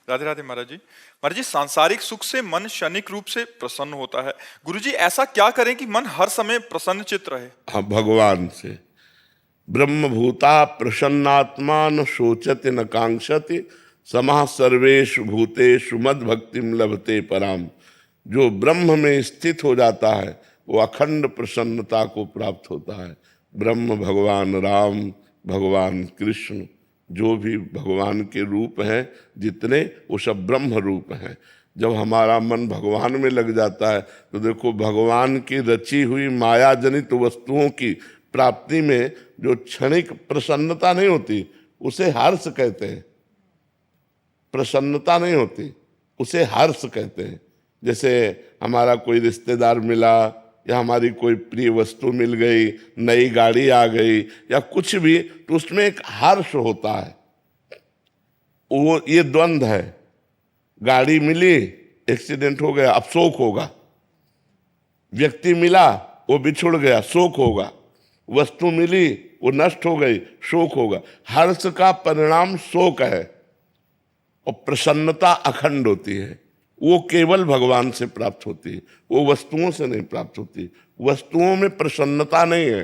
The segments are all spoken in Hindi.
राधे राधे महाराज जी। महाराज जी, सांसारिक सुख से मन क्षणिक रूप से प्रसन्न होता है। गुरुजी, ऐसा क्या करें कि मन हर समय प्रसन्न चित्त रहे? हाँ, भगवान से। ब्रह्मभूता प्रसन्नात्मा न शोचति न कांक्षति समः सर्वेषु भूतेषु मद भक्तिम लभते पराम। जो ब्रह्म में स्थित हो जाता है वो अखंड प्रसन्नता को प्राप्त होता है। ब्रह्म भगवान राम, भगवान कृष्ण, जो भी भगवान के रूप हैं जितने, वो सब ब्रह्म रूप हैं। जब हमारा मन भगवान में लग जाता है तो देखो, भगवान की रची हुई माया जनित वस्तुओं की प्राप्ति में जो क्षणिक प्रसन्नता नहीं होती उसे हर्ष कहते हैं। प्रसन्नता नहीं होती उसे हर्ष कहते हैं। जैसे हमारा कोई रिश्तेदार मिला या हमारी कोई प्रिय वस्तु मिल गई, नई गाड़ी आ गई या कुछ भी, तो उसमें एक हर्ष होता है। वो ये द्वंद्व है। गाड़ी मिली, एक्सीडेंट हो गया, अब शोक होगा। व्यक्ति मिला, वो बिछुड़ गया, शोक होगा। वस्तु मिली, वो नष्ट हो गई, शोक होगा। हर्ष का परिणाम शोक है और प्रसन्नता अखंड होती है। वो केवल भगवान से प्राप्त होती है, वो वस्तुओं से नहीं प्राप्त होती। वस्तुओं में प्रसन्नता नहीं है,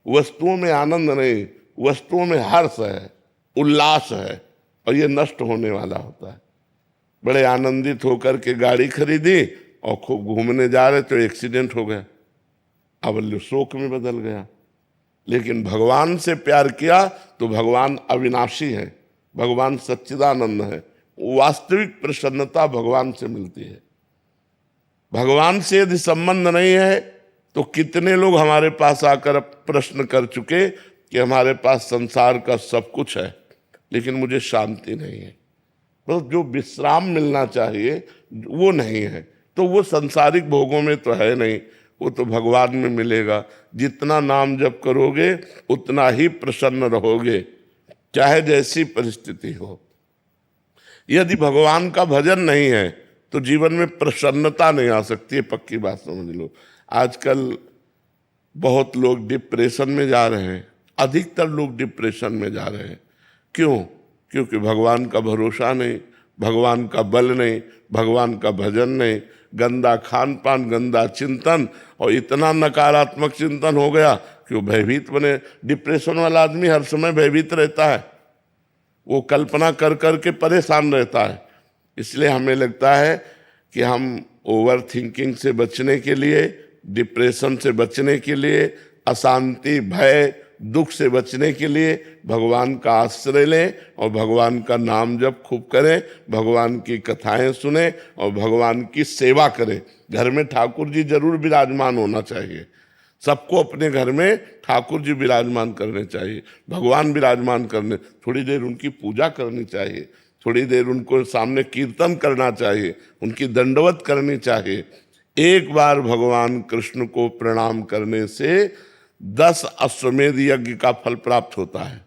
वस्तुओं में आनंद नहीं, वस्तुओं में हर्ष है, उल्लास है, और ये नष्ट होने वाला होता है। बड़े आनंदित होकर के गाड़ी खरीदी और खूब घूमने जा रहे तो एक्सीडेंट हो गया, अब शोक में बदल गया। लेकिन भगवान से प्यार किया तो भगवान अविनाशी है, भगवान सच्चिदानंद है। वास्तविक प्रसन्नता भगवान से मिलती है। भगवान से यदि संबंध नहीं है तो कितने लोग हमारे पास आकर प्रश्न कर चुके कि हमारे पास संसार का सब कुछ है लेकिन मुझे शांति नहीं है, तो जो विश्राम मिलना चाहिए वो नहीं है। तो वो सांसारिक भोगों में तो है नहीं, वो तो भगवान में मिलेगा। जितना नाम जप करोगे उतना ही प्रसन्न रहोगे, चाहे जैसी परिस्थिति हो। यदि भगवान का भजन नहीं है तो जीवन में प्रसन्नता नहीं आ सकती है, पक्की बात समझ लो। आजकल बहुत लोग डिप्रेशन में जा रहे हैं, अधिकतर लोग डिप्रेशन में जा रहे हैं। क्यों? क्योंकि भगवान का भरोसा नहीं, भगवान का बल नहीं, भगवान का भजन नहीं, गंदा खान पान, गंदा चिंतन, और इतना नकारात्मक चिंतन हो गया कि वो भयभीत बने। डिप्रेशन वाला आदमी हर समय भयभीत रहता है, वो कल्पना कर कर के परेशान रहता है। इसलिए हमें लगता है कि हम ओवर थिंकिंग से बचने के लिए, डिप्रेशन से बचने के लिए, अशांति, भय, दुख से बचने के लिए भगवान का आश्रय लें और भगवान का नाम जप खूब करें, भगवान की कथाएं सुने और भगवान की सेवा करें। घर में ठाकुर जी जरूर विराजमान होना चाहिए। सबको अपने घर में ठाकुर जी विराजमान करने चाहिए, भगवान विराजमान करने, थोड़ी देर उनकी पूजा करनी चाहिए, थोड़ी देर उनको सामने कीर्तन करना चाहिए, उनकी दंडवत करनी चाहिए। एक बार भगवान कृष्ण को प्रणाम करने से 10 अश्वमेध यज्ञ का फल प्राप्त होता है।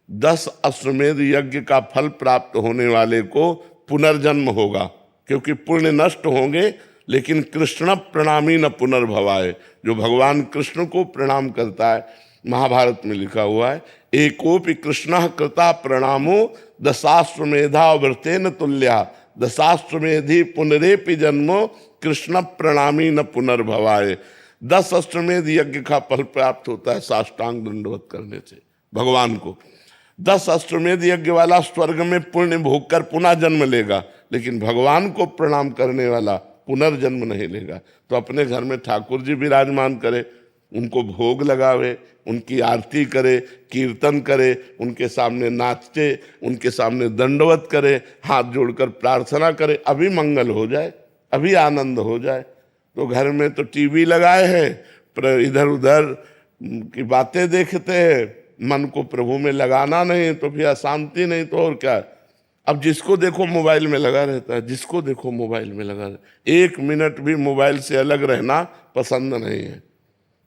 10 अश्वमेध यज्ञ का फल प्राप्त होने वाले को पुनर्जन्म होगा, क्योंकि पुण्य नष्ट होंगे लेकिन कृष्ण प्रणामी न पुनर्भवाए। जो भगवान कृष्ण को प्रणाम करता है, महाभारत में लिखा हुआ है, एकोपि कृष्ण कृता प्रणामो दशाश्वमेधा व्रतेन तुल्या दशाश्वमेधि पुनरेपि जन्मो कृष्ण प्रणामी न पुनर्भवाए। 10 अश्वमेध यज्ञ का फल प्राप्त होता है साष्टांग दंडवत करने से भगवान को। 10 अश्वमेध यज्ञ वाला स्वर्ग में पुण्य भोग कर पुनः जन्म लेगा, लेकिन भगवान को प्रणाम करने वाला पुनर्जन्म नहीं लेगा। तो अपने घर में ठाकुर जी विराजमान करे, उनको भोग लगावे, उनकी आरती करे, कीर्तन करे, उनके सामने नाचे, उनके सामने दंडवत करे, हाथ जोड़कर प्रार्थना करे, अभी मंगल हो जाए, अभी आनंद हो जाए। तो घर में तो टीवी लगाए हैं, पर इधर उधर की बातें देखते हैं, मन को प्रभु में लगाना नहीं, तो फिर अशांति नहीं तो और क्या। अब जिसको देखो मोबाइल में लगा रहता है, जिसको देखो मोबाइल में लगा रहता है। 1 मिनट भी मोबाइल से अलग रहना पसंद नहीं है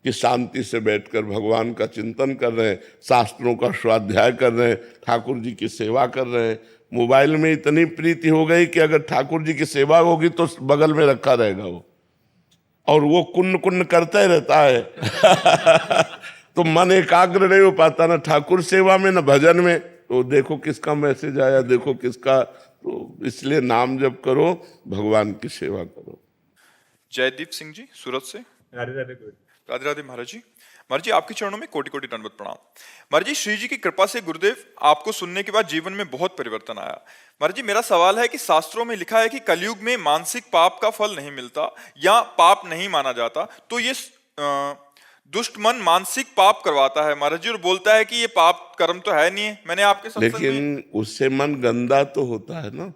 कि शांति से बैठकर भगवान का चिंतन कर रहे हैं, शास्त्रों का स्वाध्याय कर रहे हैं, ठाकुर जी की सेवा कर रहे हैं। मोबाइल में इतनी प्रीति हो गई कि अगर ठाकुर जी की सेवा होगी तो बगल में रखा रहेगा वो, और वो कुन्न कुन्न करता ही रहता है तो मन एकाग्र नहीं हो पाता, ना ठाकुर सेवा में ना भजन में। तो देखो किसका मैसेज आया, देखो किसका तो इसलिए नाम जप करो, भगवान की सेवा करो। जयदीप सिंह जी सूरत से। राधे राधे। राधे राधे महाराज जी। महाराज जी आपके चरणों में कोटि कोटि दंडवत प्रणाम। महाराज जी श्री जी की कृपा से गुरुदेव आपको सुनने के बाद जीवन में बहुत परिवर्तन आया। महाराज जी मेरा सवाल है कि शास्त्रों में लिखा है कि कलयुग में मानसिक पाप का फल नहीं मिलता या पाप नहीं माना जाता, तो ये दुष्ट मन मानसिक पाप करवाता है महाराज जी और बोलता है कि ये पाप कर्म तो है नहीं है। मैंने आपके सत्संग में लेकिन उससे मन गंदा तो होता है ना।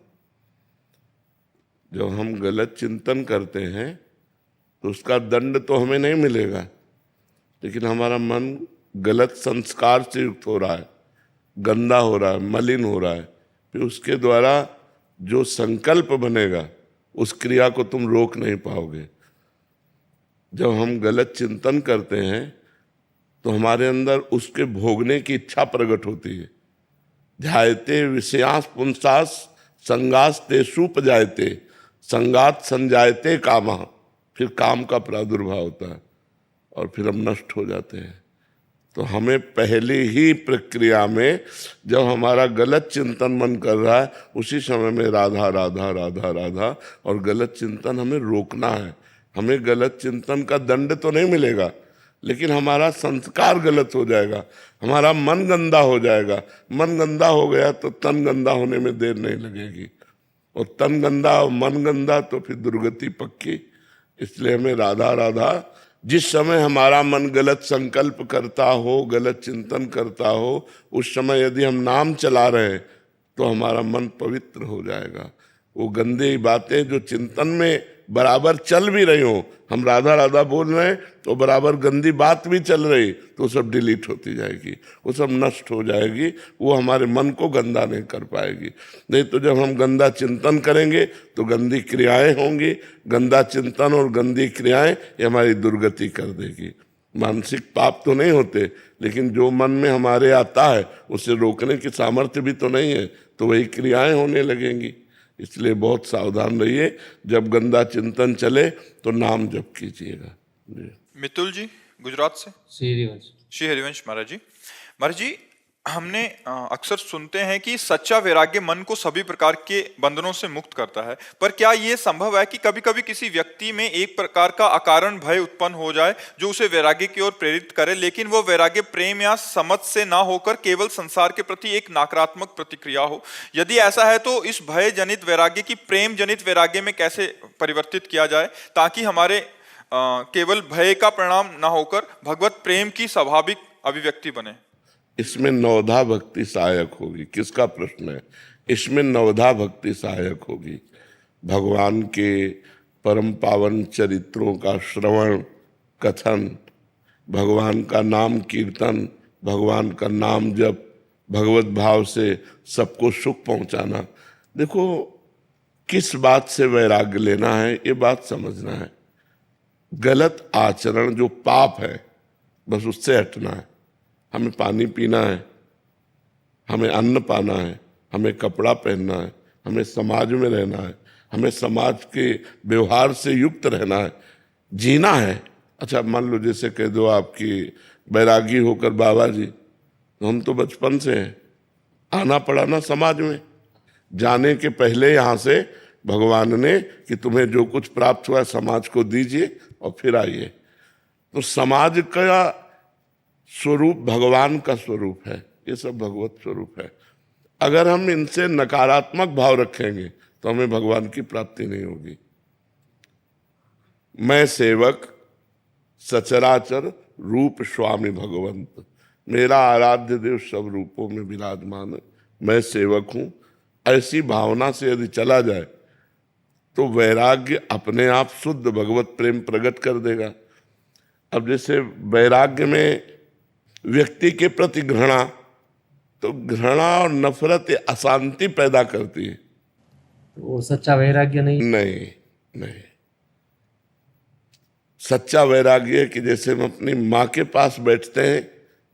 जब हम गलत चिंतन करते हैं तो उसका दंड तो हमें नहीं मिलेगा, लेकिन हमारा मन गलत संस्कार से युक्त हो रहा है, गंदा हो रहा है, मलिन हो रहा है। फिर उसके द्वारा जो संकल्प बनेगा उस क्रिया को तुम रोक नहीं पाओगे। जब हम गलत चिंतन करते हैं तो हमारे अंदर उसके भोगने की इच्छा प्रकट होती है। ध्यायते विषयांस पुंसास संगास ते सुपजायते संगात संजायते कामा। फिर काम का प्रादुर्भाव होता है और फिर हम नष्ट हो जाते हैं। तो हमें पहले ही प्रक्रिया में जब हमारा गलत चिंतन मन कर रहा है उसी समय में राधा राधा राधा राधा और गलत चिंतन हमें रोकना है। हमें गलत चिंतन का दंड तो नहीं मिलेगा, लेकिन हमारा संस्कार गलत हो जाएगा, हमारा मन गंदा हो जाएगा। मन गंदा हो गया तो तन गंदा होने में देर नहीं लगेगी, और तन गंदा और मन गंदा तो फिर दुर्गति पक्की। इसलिए हमें राधा राधा, जिस समय हमारा मन गलत संकल्प करता हो, गलत चिंतन करता हो, उस समय यदि हम नाम चला रहे हैं तो हमारा मन पवित्र हो जाएगा। वो गंदी बातें जो चिंतन में बराबर चल भी रही हो, हम राधा राधा बोल रहे हैं तो बराबर गंदी बात भी चल रही, तो सब डिलीट होती जाएगी, वो सब नष्ट हो जाएगी। वो हमारे मन को गंदा नहीं कर पाएगी। नहीं तो जब हम गंदा चिंतन करेंगे तो गंदी क्रियाएं होंगी। गंदा चिंतन और गंदी क्रियाएं ये हमारी दुर्गति कर देगी। मानसिक पाप तो नहीं होते, लेकिन जो मन में हमारे आता है उसे रोकने की सामर्थ्य भी तो नहीं है, तो वही क्रियाएं होने लगेंगी। इसलिए बहुत सावधान रहिए, जब गंदा चिंतन चले तो नाम जप कीजिएगा। मितुल जी गुजरात से। श्री हरिवंश। श्री हरिवंश महाराज जी। महाराज जी हमने अक्सर सुनते हैं कि सच्चा वैराग्य मन को सभी प्रकार के बंधनों से मुक्त करता है, पर क्या ये संभव है कि कभी कभी किसी व्यक्ति में एक प्रकार का अकारण भय उत्पन्न हो जाए जो उसे वैराग्य की ओर प्रेरित करे, लेकिन वो वैराग्य प्रेम या समझ से ना होकर केवल संसार के प्रति एक नकारात्मक प्रतिक्रिया हो? यदि ऐसा है तो इस भय जनित वैराग्य की प्रेम जनित वैराग्य में कैसे परिवर्तित किया जाए ताकि हमारे केवल भय का परिणाम ना होकर भगवत प्रेम की स्वाभाविक अभिव्यक्ति बने? इसमें नवधा भक्ति सहायक होगी। किसका प्रश्न है? इसमें नवधा भक्ति सहायक होगी। भगवान के परम पावन चरित्रों का श्रवण कथन, भगवान का नाम कीर्तन, भगवान का नाम जप, भगवत भाव से सबको सुख पहुंचाना। देखो, किस बात से वैराग्य लेना है ये बात समझना है। गलत आचरण जो पाप है बस उससे हटना है। हमें पानी पीना है, हमें अन्न पाना है, हमें कपड़ा पहनना है, हमें समाज में रहना है, हमें समाज के व्यवहार से युक्त रहना है, जीना है। अच्छा मान लो जैसे कह दो आपकी बैरागी होकर बाबा जी, तो हम तो बचपन से हैं, आना पड़ा ना समाज में। जाने के पहले यहाँ से भगवान ने कि तुम्हें जो कुछ प्राप्त हुआ समाज को दीजिए और फिर आइए। तो समाज का स्वरूप भगवान का स्वरूप है, ये सब भगवत स्वरूप है। अगर हम इनसे नकारात्मक भाव रखेंगे तो हमें भगवान की प्राप्ति नहीं होगी। मैं सेवक सचराचर रूप स्वामी भगवंत, मेरा आराध्य देव सब रूपों में विराजमान, मैं सेवक हूं, ऐसी भावना से यदि चला जाए तो वैराग्य अपने आप शुद्ध भगवत प्रेम प्रकट कर देगा। अब जैसे वैराग्य में व्यक्ति के प्रति घृणा, तो घृणा और नफरत अशांति पैदा करती है। वो सच्चा वैराग्य नहीं। नहीं नहीं, सच्चा वैराग्य है कि जैसे हम अपनी माँ के पास बैठते हैं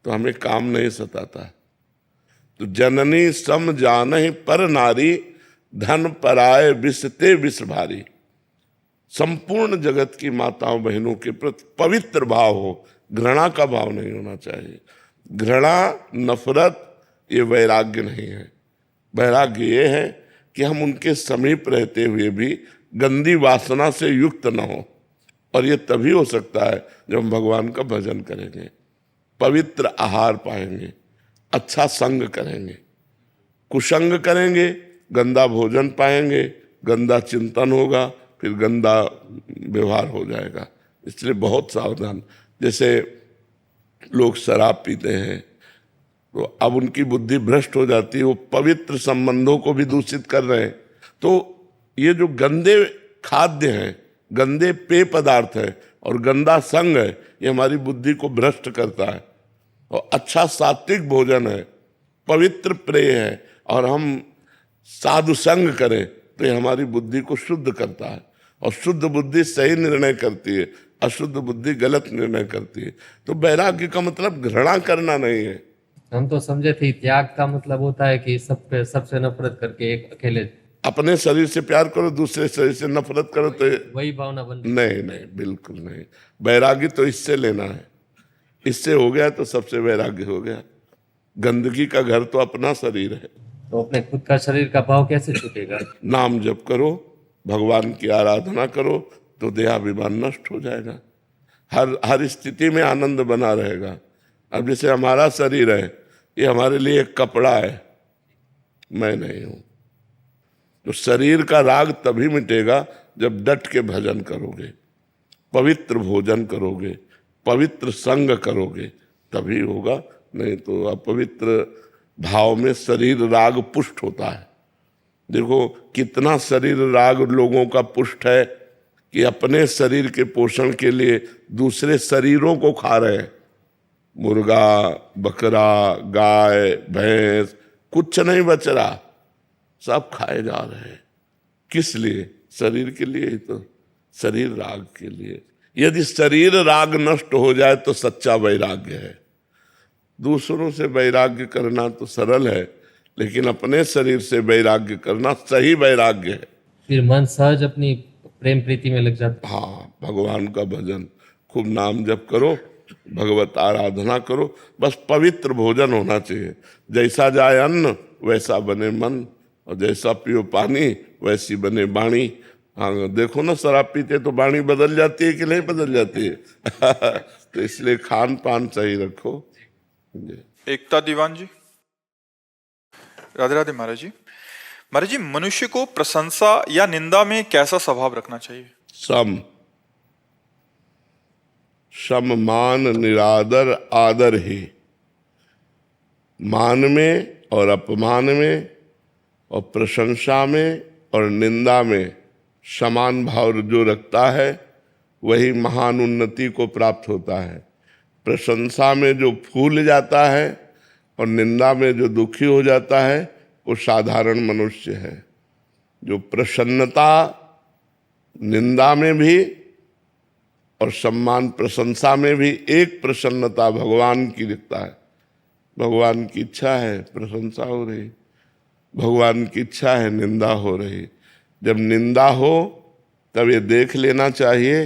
तो हमें काम नहीं सताता। तो जननी सम जानहि पर नारी, धन पराए विषते विष भारी। संपूर्ण जगत की माताओं बहनों के प्रति पवित्र भाव हो, घृणा का भाव नहीं होना चाहिए। घृणा नफरत ये वैराग्य नहीं है। वैराग्य ये है कि हम उनके समीप रहते हुए भी गंदी वासना से युक्त न हो। और ये तभी हो सकता है जब हम भगवान का भजन करेंगे, पवित्र आहार पाएंगे, अच्छा संग करेंगे। कुसंग करेंगे, गंदा भोजन पाएंगे, गंदा चिंतन होगा, फिर गंदा व्यवहार हो जाएगा। इसलिए बहुत सावधान। जैसे लोग शराब पीते हैं तो अब उनकी बुद्धि भ्रष्ट हो जाती है, वो पवित्र संबंधों को भी दूषित कर रहे हैं। तो ये जो गंदे खाद्य हैं, गंदे पेय पदार्थ है और गंदा संग है, ये हमारी बुद्धि को भ्रष्ट करता है। और अच्छा सात्विक भोजन है, पवित्र प्रेय है और हम साधु संग करें तो ये हमारी बुद्धि को शुद्ध करता है। और शुद्ध बुद्धि सही निर्णय करती है, अशुद्ध बुद्धि गलत निर्णय करती है। तो वैराग्य का मतलब घृणा करना नहीं है। हम तो समझे थे त्याग का मतलब होता है कि सबसे नफरत करके एक अकेले, अपने शरीर से प्यार करो, दूसरे शरीर से नफरत करो, तो वही भावना बन। नहीं नहीं, बिल्कुल नहीं। वैराग्य तो इससे लेना है, इससे हो गया तो सबसे वैराग्य हो गया। गंदगी का घर तो अपना शरीर है। तो अपने खुद का शरीर का भाव कैसे छूटेगा? नाम जप करो, भगवान की आराधना करो, तो देहाभिमान नष्ट हो जाएगा। हर स्थिति में आनंद बना रहेगा। अब जैसे हमारा शरीर है, ये हमारे लिए एक कपड़ा है, मैं नहीं हूं। तो शरीर का राग तभी मिटेगा जब डट के भजन करोगे, पवित्र भोजन करोगे, पवित्र संग करोगे, तभी होगा। नहीं तो अपवित्र भाव में शरीर राग पुष्ट होता है। देखो कितना शरीर राग लोगों का पुष्ट है कि अपने शरीर के पोषण के लिए दूसरे शरीरों को खा रहे हैं। मुर्गा, बकरा, गाय, भैंस, कुछ नहीं बच रहा, सब खाए जा रहे हैं। किस लिए? शरीर के लिए ही तो, शरीर राग के लिए। यदि शरीर राग नष्ट हो जाए तो सच्चा वैराग्य है। दूसरों से वैराग्य करना तो सरल है, लेकिन अपने शरीर से वैराग्य करना सही वैराग्य है। फिर मन सहज अपनी प्रेम प्रीति में लग जाता है। हाँ, भगवान का भजन, खूब नाम जप करो, भगवत आराधना करो, बस पवित्र भोजन होना चाहिए। जैसा जाए अन्न वैसा बने मन, और जैसा पियो पानी वैसी बने वाणी। हाँ, देखो ना, शराब पीते तो वाणी बदल जाती है कि नहीं बदल जाती है? तो इसलिए खान पान सही रखो। एकता दीवान जी, राधे राधे महाराज जी। महाराज जी, मनुष्य को प्रशंसा या निंदा में कैसा स्वभाव रखना चाहिए? सम मान निरादर आदर ही। मान में और अपमान में और प्रशंसा में और निंदा में समान भाव जो रखता है वही महान उन्नति को प्राप्त होता है। प्रशंसा में जो फूल जाता है और निंदा में जो दुखी हो जाता है वो साधारण मनुष्य है। जो प्रसन्नता निंदा में भी और सम्मान प्रशंसा में भी, एक प्रसन्नता भगवान की दिखता है। भगवान की इच्छा है प्रशंसा हो रही, भगवान की इच्छा है निंदा हो रही। जब निंदा हो तब ये देख लेना चाहिए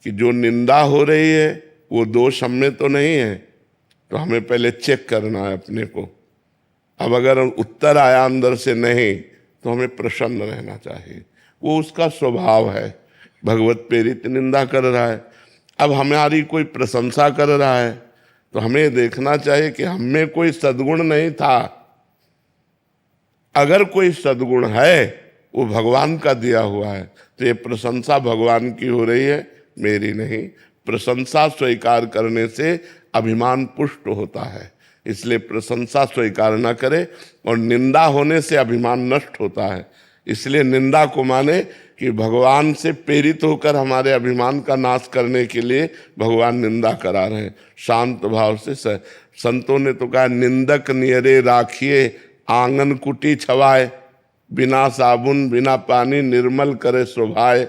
कि जो निंदा हो रही है वो दोष हम में तो नहीं है, तो हमें पहले चेक करना है अपने को। अब अगर उत्तर आया अंदर से नहीं, तो हमें प्रसन्न रहना चाहिए, वो उसका स्वभाव है। भगवत प्रेरित निंदा कर रहा है, अब हमारी कोई प्रशंसा कर रहा है, तो हमें देखना चाहिए कि हम में कोई सद्गुण नहीं था। अगर कोई सद्गुण है वो भगवान का दिया हुआ है, तो ये प्रशंसा भगवान की हो रही है, मेरी नहीं। प्रशंसा स्वीकार करने से अभिमान पुष्ट होता है, इसलिए प्रशंसा स्वीकार न करे। और निंदा होने से अभिमान नष्ट होता है, इसलिए निंदा को माने कि भगवान से प्रेरित होकर हमारे अभिमान का नाश करने के लिए भगवान निंदा करा रहे हैं। शांत भाव से संतों ने तो कहा, निंदक नियरे राखिए आंगन कुटी छवाए, बिना साबुन बिना पानी निर्मल करे शोभाए।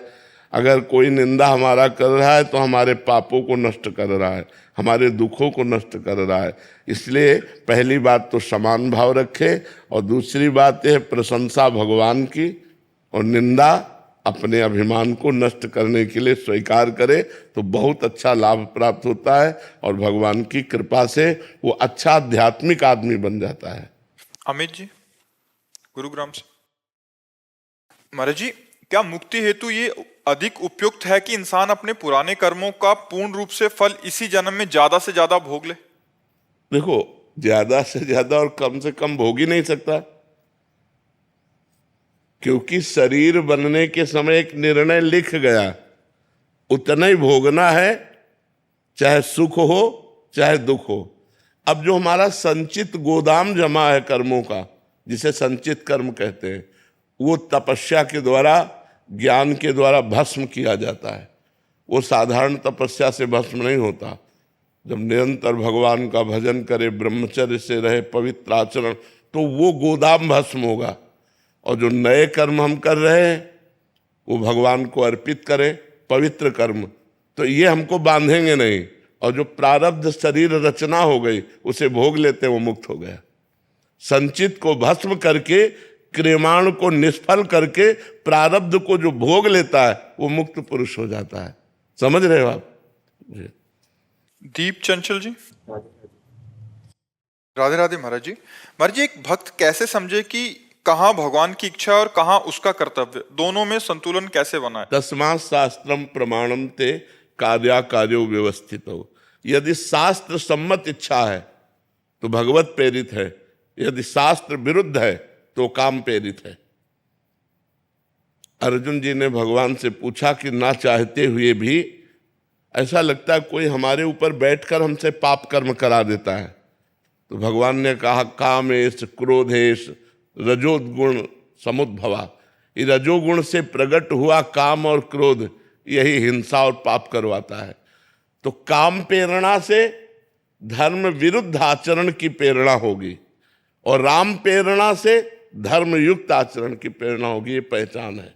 अगर कोई निंदा हमारा कर रहा है तो हमारे पापों को नष्ट कर रहा है, हमारे दुखों को नष्ट कर रहा है। इसलिए पहली बात तो समान भाव रखे, और दूसरी बात है प्रशंसा भगवान की, और निंदा अपने अभिमान को नष्ट करने के लिए स्वीकार करे, तो बहुत अच्छा लाभ प्राप्त होता है और भगवान की कृपा से वो अच्छा आध्यात्मिक आदमी बन जाता है। अमित जी, गुरुग्राम से। महाराज जी, क्या मुक्ति हेतु ये अधिक उपयुक्त है कि इंसान अपने पुराने कर्मों का पूर्ण रूप से फल इसी जन्म में ज्यादा से ज्यादा भोग ले? देखो, ज्यादा से ज्यादा और कम से कम भोग ही नहीं सकता, क्योंकि शरीर बनने के समय एक निर्णय लिख गया, उतना ही भोगना है, चाहे सुख हो चाहे दुख हो। अब जो हमारा संचित गोदाम जमा है कर्मों का, जिसे संचित कर्म कहते हैं, वो तपस्या के द्वारा, ज्ञान के द्वारा भस्म किया जाता है। वो साधारण तपस्या से भस्म नहीं होता। जब निरंतर भगवान का भजन करे, ब्रह्मचर्य से रहे, पवित्र आचरण, तो वो गोदाम भस्म होगा। और जो नए कर्म हम कर रहे हैं वो भगवान को अर्पित करें, पवित्र कर्म, तो ये हमको बांधेंगे नहीं। और जो प्रारब्ध शरीर रचना हो गई उसे भोग लेते हैं, वो मुक्त हो गया। संचित को भस्म करके, क्रियमाण को निष्फल करके, प्रारब्ध को जो भोग लेता है वो मुक्त पुरुष हो जाता है। समझ रहे हो आप जी? दीप चंचल जी, राधे राधे महाराज जी। महाराज जी, एक भक्त कैसे समझे कि कहाँ भगवान की इच्छा और कहाँ उसका कर्तव्य, दोनों में संतुलन कैसे बनाए? तस्मात् शास्त्रम प्रमाणम ते कार्याकार्यो व्यवस्थितो। यदि शास्त्र सम्मत इच्छा है तो भगवत प्रेरित है, यदि शास्त्र विरुद्ध है तो काम प्रेरित है। अर्जुन जी ने भगवान से पूछा कि ना चाहते हुए भी ऐसा लगता है कोई हमारे ऊपर बैठकर हमसे पाप कर्म करा देता है। तो भगवान ने कहा, कामेश क्रोधेश रजोगुण समुद्भवा। ये रजोगुण से प्रकट हुआ काम और क्रोध, यही हिंसा और पाप करवाता है। तो काम प्रेरणा से धर्म विरुद्ध आचरण की प्रेरणा होगी, और राम प्रेरणा से धर्म युक्त आचरण की प्रेरणा होगी। ये पहचान है।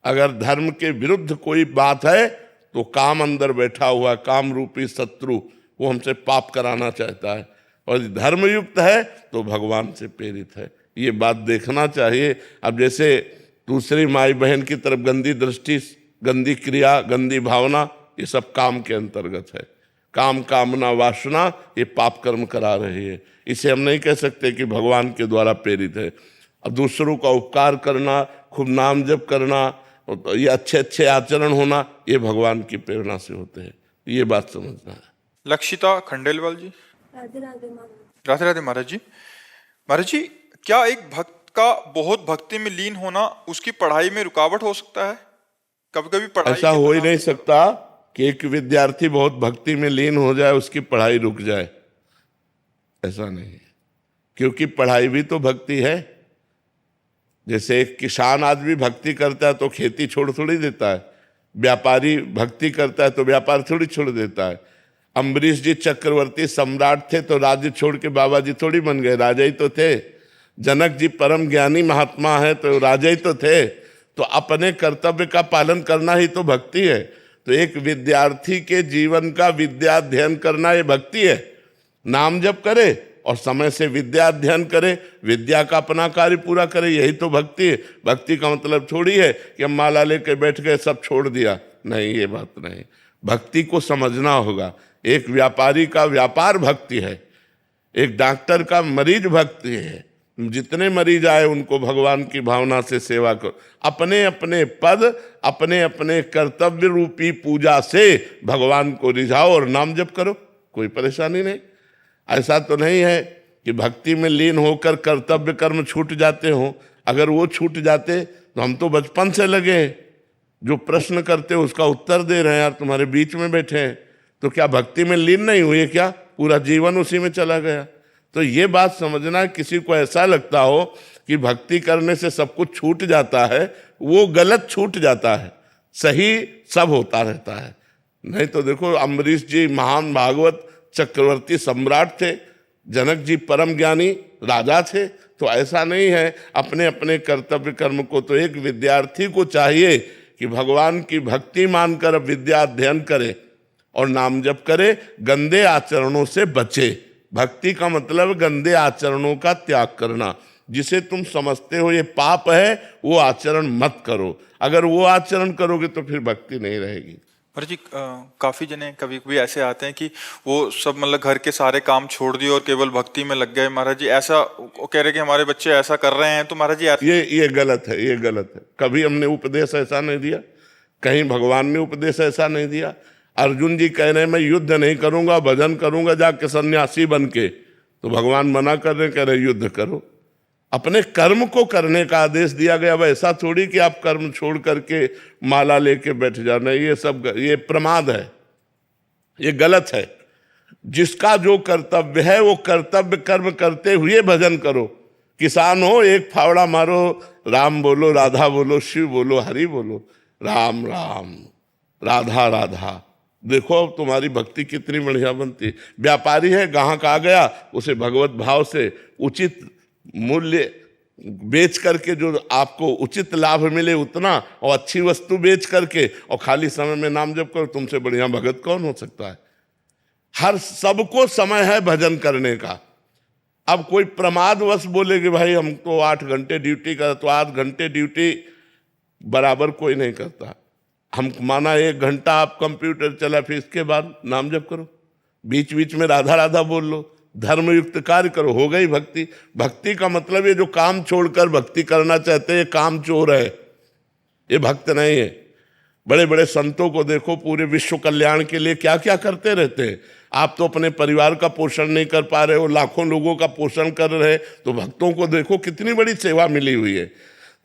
अगर धर्म के विरुद्ध कोई बात है तो काम अंदर बैठा हुआ, काम रूपी शत्रु, वो हमसे पाप कराना चाहता है। और धर्म युक्त है तो भगवान से प्रेरित है। ये बात देखना चाहिए। अब जैसे दूसरी माई बहन की तरफ गंदी दृष्टि, गंदी क्रिया, गंदी भावना, ये सब काम के अंतर्गत है। काम, कामना, वासना, ये पाप कर्म करा रही है। इसे हम नहीं कह सकते कि भगवान के द्वारा प्रेरित है। अब दूसरों का उपकार करना, खूब नाम जप करना, ये अच्छे अच्छे आचरण होना, ये भगवान की प्रेरणा से होते हैं। ये बात समझना है। लक्षिता खंडेलवाल जी, राधे राधे महाराज। राधे राधे महाराज जी। महाराज जी, क्या एक भक्त का बहुत भक्ति में लीन होना उसकी पढ़ाई में रुकावट हो सकता है? कभी कभी पढ़ाई ऐसा के हो ही तनाव नहीं से- सकता कि एक विद्यार्थी बहुत भक्ति में लीन हो जाए, उसकी पढ़ाई रुक जाए। ऐसा नहीं है, क्योंकि पढ़ाई भी तो भक्ति है। जैसे एक किसान आदमी भक्ति करता है तो खेती छोड़ थोड़ी देता है, व्यापारी भक्ति करता है तो व्यापार थोड़ी छोड़ देता है। अम्बरीश जी चक्रवर्ती सम्राट थे तो राज्य छोड़ के बाबा जी थोड़ी बन गए, राजा ही तो थे। जनक जी परम ज्ञानी महात्मा है तो राजा ही तो थे। तो अपने कर्तव्य का पालन करना ही तो भक्ति है। तो एक विद्यार्थी के जीवन का विद्या अध्ययन करना ये भक्ति है। नाम जप करे और समय से विद्या अध्ययन करे, विद्या का अपना कार्य पूरा करे, यही तो भक्ति है। भक्ति का मतलब थोड़ी है कि हम माला लेके बैठ गए, सब छोड़ दिया। नहीं, ये बात नहीं। भक्ति को समझना होगा। एक व्यापारी का व्यापार भक्ति है, एक डॉक्टर का मरीज भक्ति है। जितने मरीज आए उनको भगवान की भावना से सेवा करो। अपने अपने पद, अपने अपने कर्तव्य रूपी पूजा से भगवान को रिझाओ और नाम जप करो, कोई परेशानी नहीं। ऐसा तो नहीं है कि भक्ति में लीन होकर कर्तव्य कर्म छूट जाते हों। अगर वो छूट जाते तो हम तो बचपन से लगे हैं, जो प्रश्न करते हो उसका उत्तर दे रहे हैं यार, तुम्हारे बीच में बैठे हैं। तो क्या भक्ति में लीन नहीं हुए? क्या पूरा जीवन उसी में चला गया? तो ये बात समझना, किसी को ऐसा लगता हो कि भक्ति करने से सब कुछ छूट जाता है, वो गलत छूट जाता है। सही सब होता रहता है। नहीं तो देखो, अम्बरीश जी महान भागवत चक्रवर्ती सम्राट थे, जनक जी परम ज्ञानी राजा थे। तो ऐसा नहीं है। अपने अपने कर्तव्य कर्म को तो एक विद्यार्थी को चाहिए कि भगवान की भक्ति मानकर विद्या अध्ययन करे और नाम जप करे, गंदे आचरणों से बचे। भक्ति का मतलब गंदे आचरणों का त्याग करना। जिसे तुम समझते हो ये पाप है, वो आचरण मत करो। अगर वो आचरण करोगे तो फिर भक्ति नहीं रहेगी। महाराज जी काफी जने कभी कभी ऐसे आते हैं कि वो सब मतलब घर के सारे काम छोड़ दिए और केवल भक्ति में लग गए। महाराज जी ऐसा वो कह रहे कि हमारे बच्चे ऐसा कर रहे हैं, तो महाराज जी ये गलत है, ये गलत है। कभी हमने उपदेश ऐसा नहीं दिया, कहीं भगवान ने उपदेश ऐसा नहीं दिया। अर्जुन जी कह रहे हैं मैं युद्ध नहीं करूंगा, भजन करूंगा जाके सन्यासी बन के, तो भगवान मना कर रहे, कह रहे युद्ध करो। अपने कर्म को करने का आदेश दिया गया। अब ऐसा थोड़ी कि आप कर्म छोड़ करके माला लेके बैठ जाना, ये प्रमाद है, ये गलत है। जिसका जो कर्तव्य है वो कर्तव्य कर्म करते हुए भजन करो। किसान हो एक फावड़ा मारो, राम बोलो, राधा बोलो, शिव बोलो, हरि बोलो, राम राम राधा राधा, देखो अब तुम्हारी भक्ति कितनी बढ़िया बनती। व्यापारी है, ग्राहक आ गया, उसे भगवत भाव से उचित मूल्य बेच करके जो आपको उचित लाभ मिले उतना, और अच्छी वस्तु बेच करके और खाली समय में नाम जप करो, तुमसे बढ़िया भगत कौन हो सकता है। हर सबको समय है भजन करने का। अब कोई प्रमादवश बोले कि भाई हम तो 8 घंटे ड्यूटी कर, तो 8 घंटे ड्यूटी बराबर कोई नहीं करता। हम माना 1 घंटा आप कंप्यूटर चला, फिर इसके बाद नाम जप करो, बीच बीच में राधा राधा बोल लो, धर्मयुक्त कार्य करो, हो गई भक्ति। भक्ति का मतलब ये जो काम छोड़कर भक्ति करना चाहते हैं, ये काम चोर है, ये भक्त नहीं है। बड़े बड़े संतों को देखो, पूरे विश्व कल्याण के लिए क्या क्या करते रहते हैं। आप तो अपने परिवार का पोषण नहीं कर पा रहे हो, लाखों लोगों का पोषण कर रहे, तो भक्तों को देखो कितनी बड़ी सेवा मिली हुई है।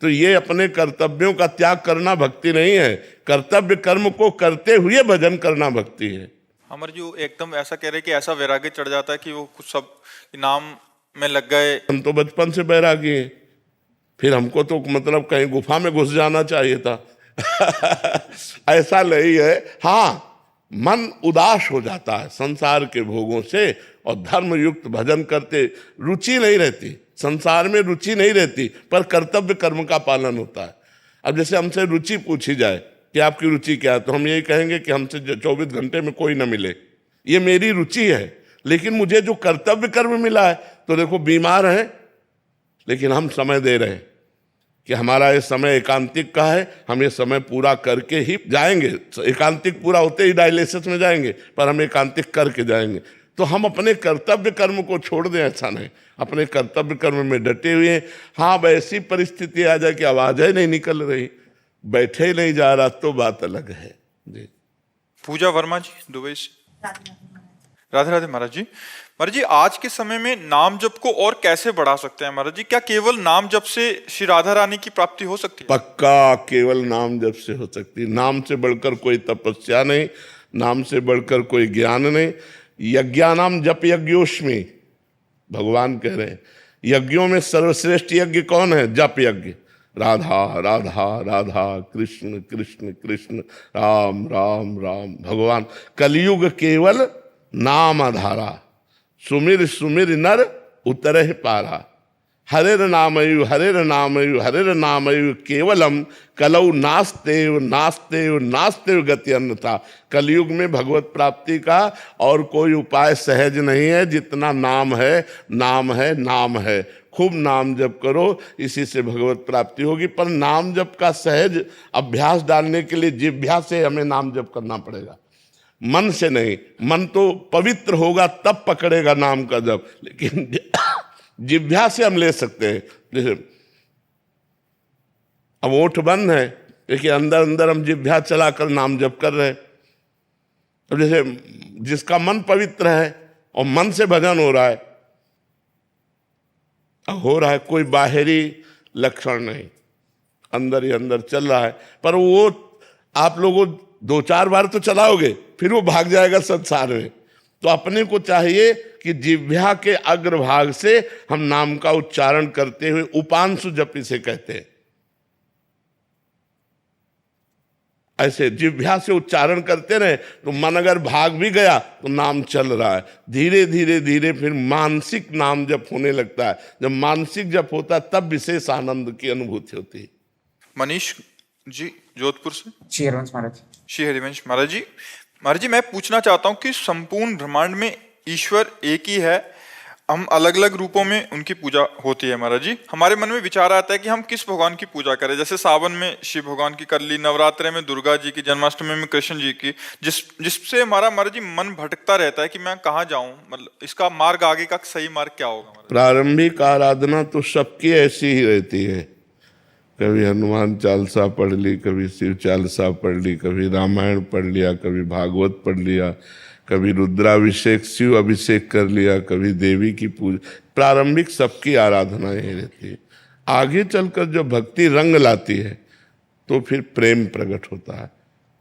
तो ये अपने कर्तव्यों का त्याग करना भक्ति नहीं है, कर्तव्य कर्म को करते हुए भजन करना भक्ति है। अमर जी एकदम ऐसा कह रहे कि ऐसा वैराग्य चढ़ जाता है कि वो कुछ सब नाम में लग गए। हम तो बचपन से बैरागी हैं, फिर हमको तो मतलब कहीं गुफा में घुस जाना चाहिए था। ऐसा नहीं है। हाँ, मन उदास हो जाता है संसार के भोगों से, और धर्मयुक्त भजन करते रुचि नहीं रहती, संसार में रुचि नहीं रहती, पर कर्तव्य कर्म का पालन होता है। अब जैसे हमसे रुचि पूछी जाए कि आपकी रुचि क्या है, तो हम यही कहेंगे कि हमसे 24 घंटे में कोई ना मिले, ये मेरी रुचि है। लेकिन मुझे जो कर्तव्य कर्म मिला है, तो देखो बीमार है लेकिन हम समय दे रहे हैं कि हमारा ये समय एकांतिक का है, हम ये समय पूरा करके ही जाएंगे। एकांतिक पूरा होते ही डायलिसिस में जाएंगे, पर हम एकांतिक करके जाएंगे। तो हम अपने कर्तव्य कर्म को छोड़ दें, ऐसा नहीं, अपने कर्तव्य कर्म में डटे हुए हैं। हाँ, वैसी परिस्थिति आ जाए कि आवाज़ ही नहीं निकल रही, बैठे ही नहीं जा रहा, तो बात अलग है जी। पूजा वर्मा जी दुबई से। राधे राधे महाराज जी। महाराज जी आज के समय में नाम जप को और कैसे बढ़ा सकते हैं महाराज जी? क्या केवल नाम जप से श्री राधा रानी की प्राप्ति हो सकती है? पक्का केवल नाम जप से हो सकती है। नाम से बढ़कर कोई तपस्या नहीं, नाम से बढ़कर कोई ज्ञान नहीं। यज्ञानाम जप यज्ञोस्मि, भगवान कह रहे हैं यज्ञों में सर्वश्रेष्ठ यज्ञ कौन है? जप यज्ञ। राधा राधा राधा, कृष्ण कृष्ण कृष्ण, राम राम राम। भगवान कलयुग केवल नाम आधारा, सुमिर सुमिर नर उतरहि पारा। हरेर नामयु हरेर नामयु हरेर नामयु केवलम कलौ नास्तेव नास्तेव नास्तेव गति अन्यथा। कलयुग में भगवत प्राप्ति का और कोई उपाय सहज नहीं है जितना नाम है, नाम है, नाम है। खूब नाम जप करो, इसी से भगवत प्राप्ति होगी। पर नाम जप का सहज अभ्यास डालने के लिए जिह्वा से हमें नाम जप करना पड़ेगा, मन से नहीं। मन तो पवित्र होगा तब पकड़ेगा नाम का जप, लेकिन जिह्वा से हम ले सकते हैं। जैसे अब ओठ बंद है, देखिए अंदर अंदर हम जिह्वा चलाकर नाम जप कर रहे हैं। अब जैसे जिसका मन पवित्र है और मन से भजन हो रहा है, कोई बाहरी लक्षण नहीं, अंदर ही अंदर चल रहा है। पर वो आप लोगों 2-4 बार तो चलाओगे, फिर वो भाग जाएगा संसार में। तो अपने को चाहिए कि जिह्वा के अग्रभाग से हम नाम का उच्चारण करते हुए, उपांशु जप इसे कहते हैं, ऐसे जिह्वा से उच्चारण करते रहे तो मन अगर भाग भी गया तो नाम चल रहा है। धीरे धीरे धीरे फिर मानसिक नाम जप होने लगता है। जब मानसिक जप होता है तब विशेष आनंद की अनुभूति होती है। मनीष जी जोधपुर से। श्री हरिवंश महाराज। श्री हरिवंश महाराज जी। महाराज जी मैं पूछना चाहता हूँ कि संपूर्ण ब्रह्मांड में ईश्वर एक ही है हम अलग अलग रूपों में उनकी पूजा होती है महाराज जी। हमारे मन में विचार आता है कि हम किस भगवान की पूजा करें। जैसे सावन में शिव भगवान की कर ली, नवरात्रे में दुर्गा जी की, जन्माष्टमी में कृष्ण जी की, जिससे हमारा महाराज जी मन भटकता रहता है कि मैं कहाँ जाऊं, मतलब इसका मार्ग आगे का सही मार्ग क्या होगा महाराज? प्रारंभिक आराधना तो सबकी ऐसी ही रहती है। कभी हनुमान चालीसा पढ़ ली, कभी शिव चालीसा पढ़ ली, कभी रामायण पढ़ लिया, कभी भागवत पढ़ लिया, कभी रुद्राभिषेक शिव अभिषेक कर लिया, कभी देवी की पूजा। प्रारंभिक सबकी आराधना यही रहती है। आगे चलकर जो भक्ति रंग लाती है तो फिर प्रेम प्रकट होता है।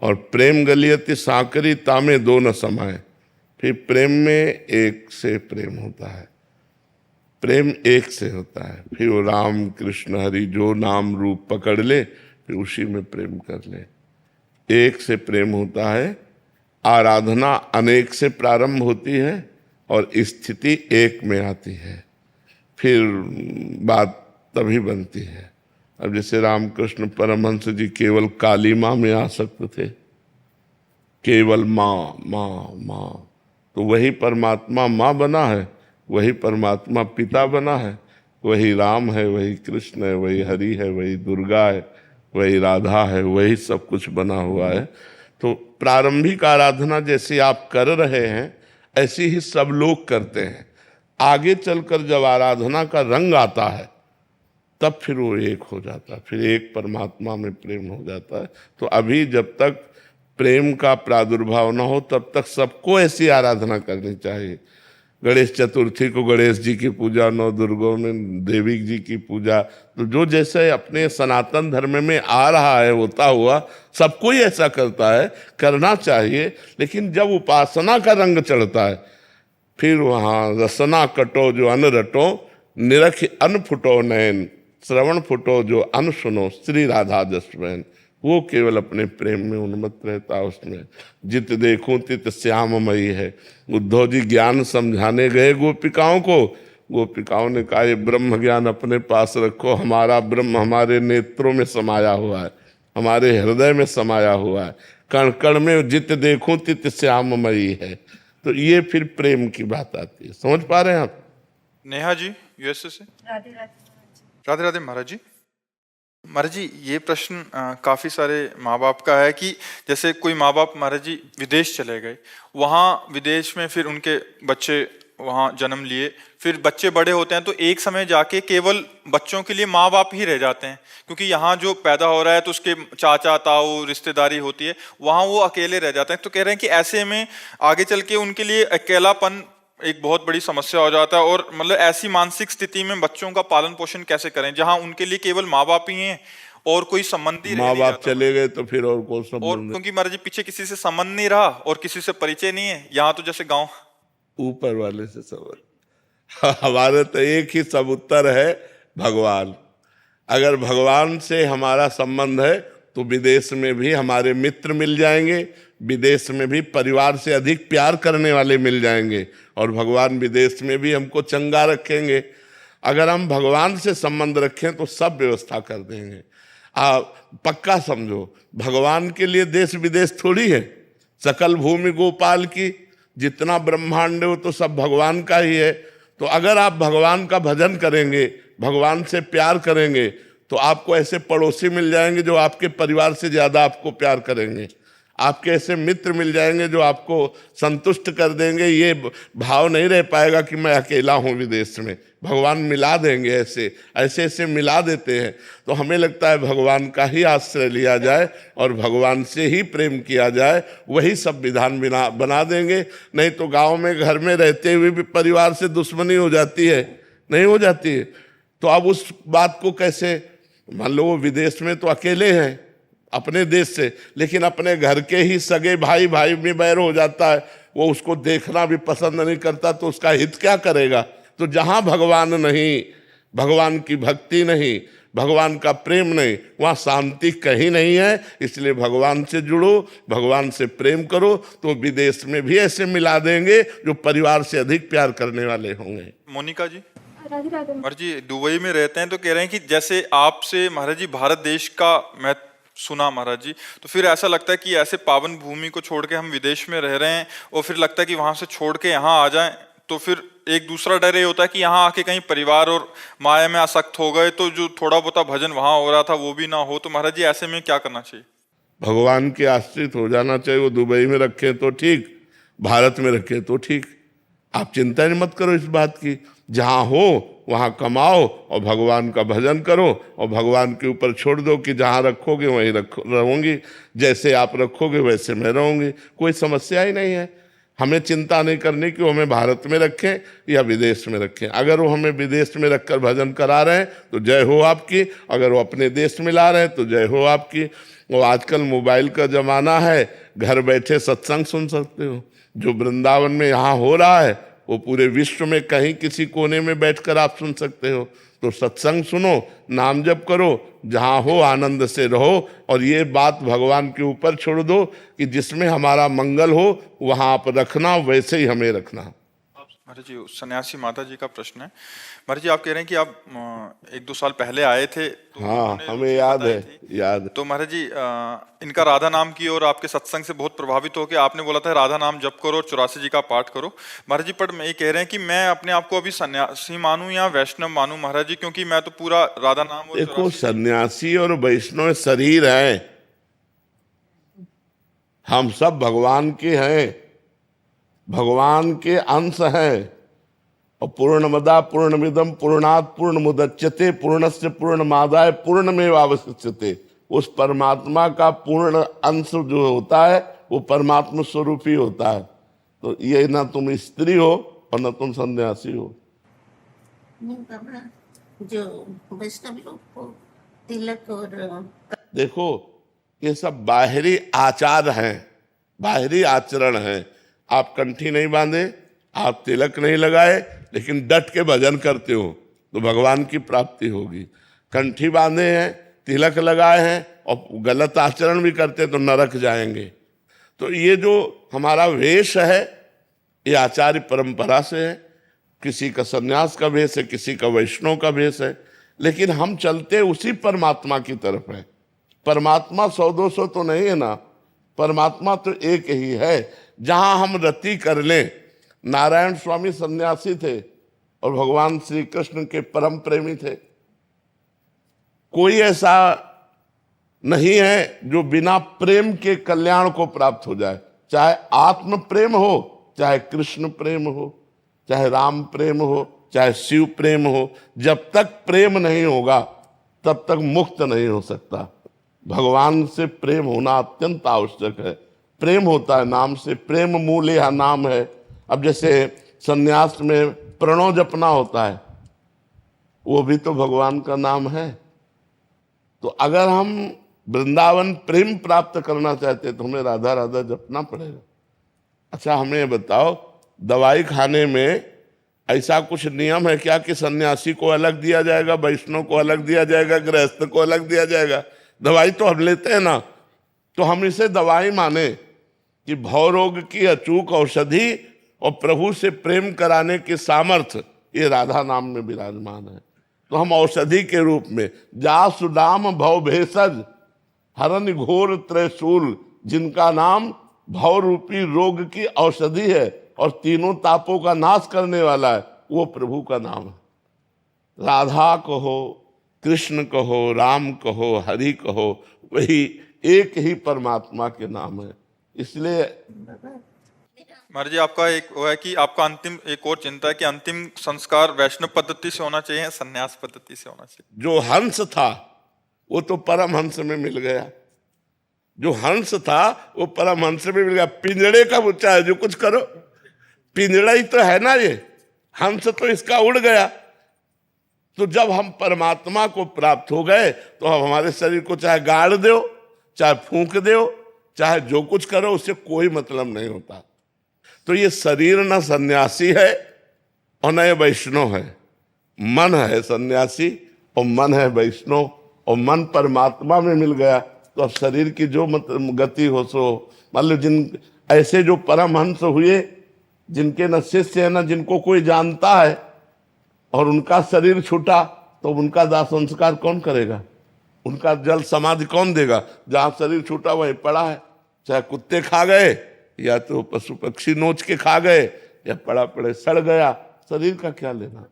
और प्रेम गलियति सांकरी तामे दो न समाए। फिर प्रेम में एक से प्रेम होता है, प्रेम एक से होता है। फिर वो राम कृष्ण हरि जो नाम रूप पकड़ ले फिर उसी में प्रेम कर ले। एक से प्रेम होता है। आराधना अनेक से प्रारंभ होती है और स्थिति एक में आती है, फिर बात तभी बनती है। अब जैसे रामकृष्ण परमहंस जी केवल काली माँ में आसक्त थे, केवल माँ माँ माँ, तो वही परमात्मा माँ बना है, वही परमात्मा पिता बना है, वही राम है, वही कृष्ण है, वही हरि है, वही दुर्गा है, वही राधा है, वही सब कुछ बना हुआ है। तो प्रारंभिक आराधना जैसे आप कर रहे हैं ऐसी ही सब लोग करते हैं। आगे चलकर जब आराधना का रंग आता है तब फिर वो एक हो जाता है, फिर एक परमात्मा में प्रेम हो जाता है। तो अभी जब तक प्रेम का प्रादुर्भाव न हो तब तक सबको ऐसी आराधना करनी चाहिए। गणेश चतुर्थी को गणेश जी की पूजा, नौ दुर्गों में देवी जी की पूजा, तो जो जैसे अपने सनातन धर्म में आ रहा है होता हुआ सबको ही ऐसा करता है, करना चाहिए। लेकिन जब उपासना का रंग चढ़ता है फिर वहाँ रसना कटो जो अन रटो, निरख अन फुटो नयन, श्रवण फुटो जो अन सुनो, श्री राधा जसवैन। वो केवल अपने प्रेम में उन्मत्त रहता है। उसमें जित देखूं तित श्याममयी है। उद्धव जी ज्ञान समझाने गए गोपिकाओं को, गोपिकाओं ने कहा ये ब्रह्म ज्ञान अपने पास रखो, हमारा ब्रह्म हमारे नेत्रों में समाया हुआ है, हमारे हृदय में समाया हुआ है, कण कण में जित देखूं तित श्याममयी है। तो ये फिर प्रेम की बात आती है। समझ पा रहे हैं आप? नेहा जी यूएसए से। राधे राधे महाराज जी। राधे राधे महाराज जी। महाराज जी ये प्रश्न काफी सारे माँ बाप का है कि जैसे कोई माँ बाप महाराज जी विदेश चले गए, वहाँ विदेश में फिर उनके बच्चे वहाँ जन्म लिए, फिर बच्चे बड़े होते हैं तो एक समय जाके केवल बच्चों के लिए माँ बाप ही रह जाते हैं, क्योंकि यहाँ जो पैदा हो रहा है तो उसके चाचा ताऊ रिश्तेदारी होती है, वहाँ वो अकेले रह जाते हैं। तो कह रहे हैं कि ऐसे में आगे चल के उनके लिए अकेलापन एक बहुत बड़ी समस्या हो जाता है। और मतलब ऐसी मानसिक स्थिति में बच्चों का पालन पोषण कैसे करें जहां उनके लिए केवल माँ बाप ही हैं और कोई संबंध ही माँ बाप चले गए तो फिर और कौन और संबंध? क्योंकि महाराज जी पीछे किसी से संबंध नहीं रहा और किसी से परिचय नहीं है, यहाँ तो जैसे गांव ऊपर वाले से सवाल। हमारे तो एक ही सब उत्तर है, भगवान। अगर भगवान से हमारा संबंध है तो विदेश में भी हमारे मित्र मिल जाएंगे, विदेश में भी परिवार से अधिक प्यार करने वाले मिल जाएंगे, और भगवान विदेश में भी हमको चंगा रखेंगे। अगर हम भगवान से संबंध रखें तो सब व्यवस्था कर देंगे। पक्का समझो, भगवान के लिए देश विदेश थोड़ी है। सकल भूमि गोपाल की, जितना ब्रह्मांड हो तो सब भगवान का ही है। तो अगर आप भगवान का भजन करेंगे, भगवान से प्यार करेंगे, तो आपको ऐसे पड़ोसी मिल जाएंगे जो आपके परिवार से ज्यादा आपको प्यार करेंगे। आपके ऐसे मित्र मिल जाएंगे जो आपको संतुष्ट कर देंगे। ये भाव नहीं रह पाएगा कि मैं अकेला हूँ विदेश में। भगवान मिला देंगे, ऐसे ऐसे ऐसे मिला देते हैं। तो हमें लगता है भगवान का ही आश्रय लिया जाए और भगवान से ही प्रेम किया जाए, वही सब विधान बना देंगे। नहीं तो गाँव में घर में रहते हुए भी परिवार से दुश्मनी हो जाती है, नहीं हो जाती है? तो अब उस बात को कैसे, मान लो वो विदेश में तो अकेले हैं अपने देश से, लेकिन अपने घर के ही सगे भाई भाई में बैर हो जाता है, वो उसको देखना भी पसंद नहीं करता, तो उसका हित क्या करेगा? तो जहाँ भगवान नहीं, भगवान की भक्ति नहीं, भगवान का प्रेम नहीं, वहाँ शांति कहीं नहीं है। इसलिए भगवान से जुड़ो, भगवान से प्रेम करो, तो विदेश में भी ऐसे मिला देंगे जो परिवार से अधिक प्यार करने वाले होंगे। मोनिका जी। राधे राधे महाराज जी दुबई में रहते हैं तो कह रहे हैं कि जैसे आपसे महाराज जी भारत देश का मैं सुना महाराज जी, तो फिर ऐसा लगता है कि ऐसे पावन भूमि को छोड़ के हम विदेश में रह रहे हैं और फिर लगता है कि वहां से छोड़ के यहाँ आ जाएं तो फिर एक दूसरा डर ये होता है कि यहाँ आके कहीं परिवार और माया में आसक्त हो गए तो जो थोड़ा बहुत भजन वहां हो रहा था वो भी ना हो, तो महाराज जी ऐसे में क्या करना चाहिए? भगवान के आश्रित हो जाना चाहिए। वो दुबई में रखे तो ठीक, भारत में रखे तो ठीक, आप चिंता नहीं मत करो इस बात की। जहां हो वहां कमाओ और भगवान का भजन करो, और भगवान के ऊपर छोड़ दो कि जहां रखोगे वहीं रहूंगी, जैसे आप रखोगे वैसे मैं रहूंगी, कोई समस्या ही नहीं है। हमें चिंता नहीं करनी कि वो हमें भारत में रखें या विदेश में रखें। अगर वो हमें विदेश में रखकर भजन करा रहे हैं तो जय हो आपकी, अगर वो अपने देश में ला रहे हैं तो जय हो आपकी। वो आजकल मोबाइल का जमाना है, घर बैठे सत्संग सुन सकते हो। जो वृंदावन में यहाँ हो रहा है वो पूरे विश्व में कहीं किसी कोने में बैठकर आप सुन सकते हो। तो सत्संग सुनो, नाम जप करो, जहाँ हो आनंद से रहो, और ये बात भगवान के ऊपर छोड़ दो कि जिसमें हमारा मंगल हो वहाँ आप रखना, वैसे ही हमें रखना। महाराज जी सन्यासी माता जी का प्रश्न है। महाराज जी आप कह रहे हैं कि आप 1-2 साल पहले आए थे तो हाँ, उन्होंने हमें रुचि याद बताई है, थी। याद। तो महाराज जी इनका राधा नाम की और आपके सत्संग से बहुत प्रभावित होकर आपने बोला था राधा नाम जप करो और 84 जी का पाठ करो। महाराज जी पर मैं ये कह रहे हैं कि मैं अपने आप को अभी सन्यासी मानूं या वैष्णव मानूं महाराज जी, क्योंकि मैं तो पूरा राधा नाम और देखो, 84 सन्यासी और वैष्णव शरीर है, हम सब भगवान के हैं, भगवान के अंश हैं। और पूर्णमदा पूर्णमिदम पूर्णात् पूर्णमुदच्यते पूर्णस्य पूर्णमादाय पूर्णमेवावशिष्यते। उस परमात्मा का पूर्ण अंश जो होता है वो परमात्मा स्वरूप ही होता है। तो ये ना तुम स्त्री हो और ना तुम सन्यासी हो। नहीं बाबा, जो वैष्णव लोग को तिलक और देखो, ये सब बाहरी आचार हैं, बाहरी आचरण हैं। आप कंठी नहीं बांधे, आप तिलक नहीं लगाए, लेकिन डट के भजन करते हो तो भगवान की प्राप्ति होगी। कंठी बांधे हैं, तिलक लगाए हैं और गलत आचरण भी करते तो नरक जाएंगे। तो ये जो हमारा वेश है ये आचार्य परंपरा से है। किसी का सन्यास का वेश है, किसी का वैष्णव का वेश है, लेकिन हम चलते उसी परमात्मा की तरफ है। परमात्मा 100-200 तो नहीं है ना, परमात्मा तो एक ही है। जहां हम रति कर लें, नारायण स्वामी सन्यासी थे और भगवान श्री कृष्ण के परम प्रेमी थे। कोई ऐसा नहीं है जो बिना प्रेम के कल्याण को प्राप्त हो जाए। चाहे आत्म प्रेम हो, चाहे कृष्ण प्रेम हो, चाहे राम प्रेम हो, चाहे शिव प्रेम हो, जब तक प्रेम नहीं होगा तब तक मुक्त नहीं हो सकता। भगवान से प्रेम होना अत्यंत आवश्यक है। प्रेम होता है नाम से, प्रेम मूल यह नाम है। अब जैसे सन्यास में प्रणव जपना होता है, वो भी तो भगवान का नाम है। तो अगर हम वृंदावन प्रेम प्राप्त करना चाहते तो हमें राधा राधा जपना पड़ेगा। अच्छा, हमें ये बताओ, दवाई खाने में ऐसा कुछ नियम है क्या कि सन्यासी को अलग दिया जाएगा, वैष्णव को अलग दिया जाएगा, गृहस्थ को अलग दिया जाएगा? दवाई तो हम लेते हैं ना, तो हम इसे दवाई माने कि भवरोग की अचूक औषधि और प्रभु से प्रेम कराने के सामर्थ्य ये राधा नाम में विराजमान है। तो हम औषधि के रूप में जा सुदाम भव भेषज हरन घोर त्रिशूल, जिनका नाम भव रूपी रोग की औषधि है और तीनों तापों का नाश करने वाला है, वो प्रभु का नाम है। राधा कहो, कृष्ण कहो, राम कहो, हरि कहो, वही एक ही परमात्मा के नाम है। इसलिए महाराज जी आपका एक वो है कि आपका अंतिम एक और चिंता है कि अंतिम संस्कार वैष्णव पद्धति से होना चाहिए, संन्यास पद्धति से होना चाहिए? जो हंस था वो तो परम हंस में मिल गया। जो हंस था वो परम हंस में मिल गया। पिंजड़े का बच्चा है, जो कुछ करो, पिंजड़ा ही तो है ना ये, हंस तो इसका उड़ गया। तो जब हम परमात्मा को प्राप्त हो गए तो हम हमारे शरीर को चाहे गाड़ दो, चाहे फूंक दो, चाहे जो कुछ करो, उससे कोई मतलब नहीं होता। तो ये शरीर न सन्यासी है और न ये वैष्णव है। मन है सन्यासी और मन है वैष्णव, और मन परमात्मा में मिल गया तो अब शरीर की जो गति हो सो। मान लो जिन ऐसे जो परमहंस हुए, जिनके न शिष्य है न जिनको कोई जानता है, और उनका शरीर छूटा तो उनका दाह संस्कार कौन करेगा? उनका जल समाधि कौन देगा? जहां शरीर छूटा वहीं पड़ा है, चाहे कुत्ते खा गए या तो पशु पक्षी नोच के खा गए या पड़ा पड़े सड़ गया, शरीर का क्या लेना।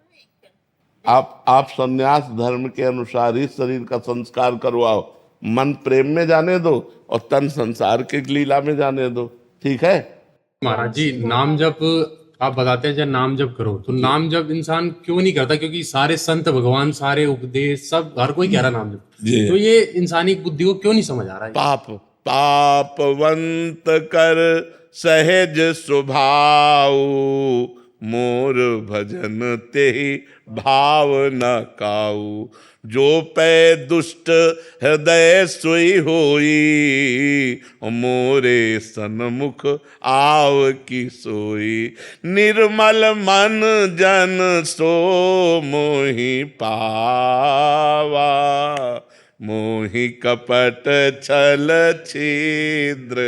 आप संन्यास धर्म के अनुसार ही शरीर का संस्कार करवाओ, मन प्रेम में जाने दो और तन संसार के लीला में जाने दो, ठीक है। महाराज जी, नाम जप आप बताते हैं जब नाम जप करो तो नाम जप इंसान क्यों नहीं करता? क्योंकि सारे संत भगवान, सारे उपदेश, सब हर कोई कह रहा नाम जप, जी। तो ये इंसानी बुद्धि को क्यों नहीं समझ आ रहा है? पापवंत कर सहज स्वभाव, मोर भजन ते भाव न काऊ। जो पै दुष्ट हृदय सोई होई, मोरे सन्मुख आव की सोई। निर्मल मन जन सो मोहि पावा, मोहि कपट छल छिद्र।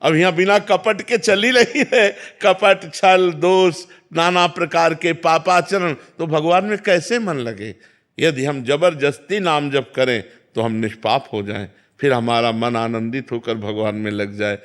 अब यहाँ बिना कपट के चल ही रही है, कपट छल दोष नाना प्रकार के पापाचरण, तो भगवान में कैसे मन लगे। यदि हम जबरदस्ती नाम जप करें तो हम निष्पाप हो जाएं, फिर हमारा मन आनंदित होकर भगवान में लग जाए।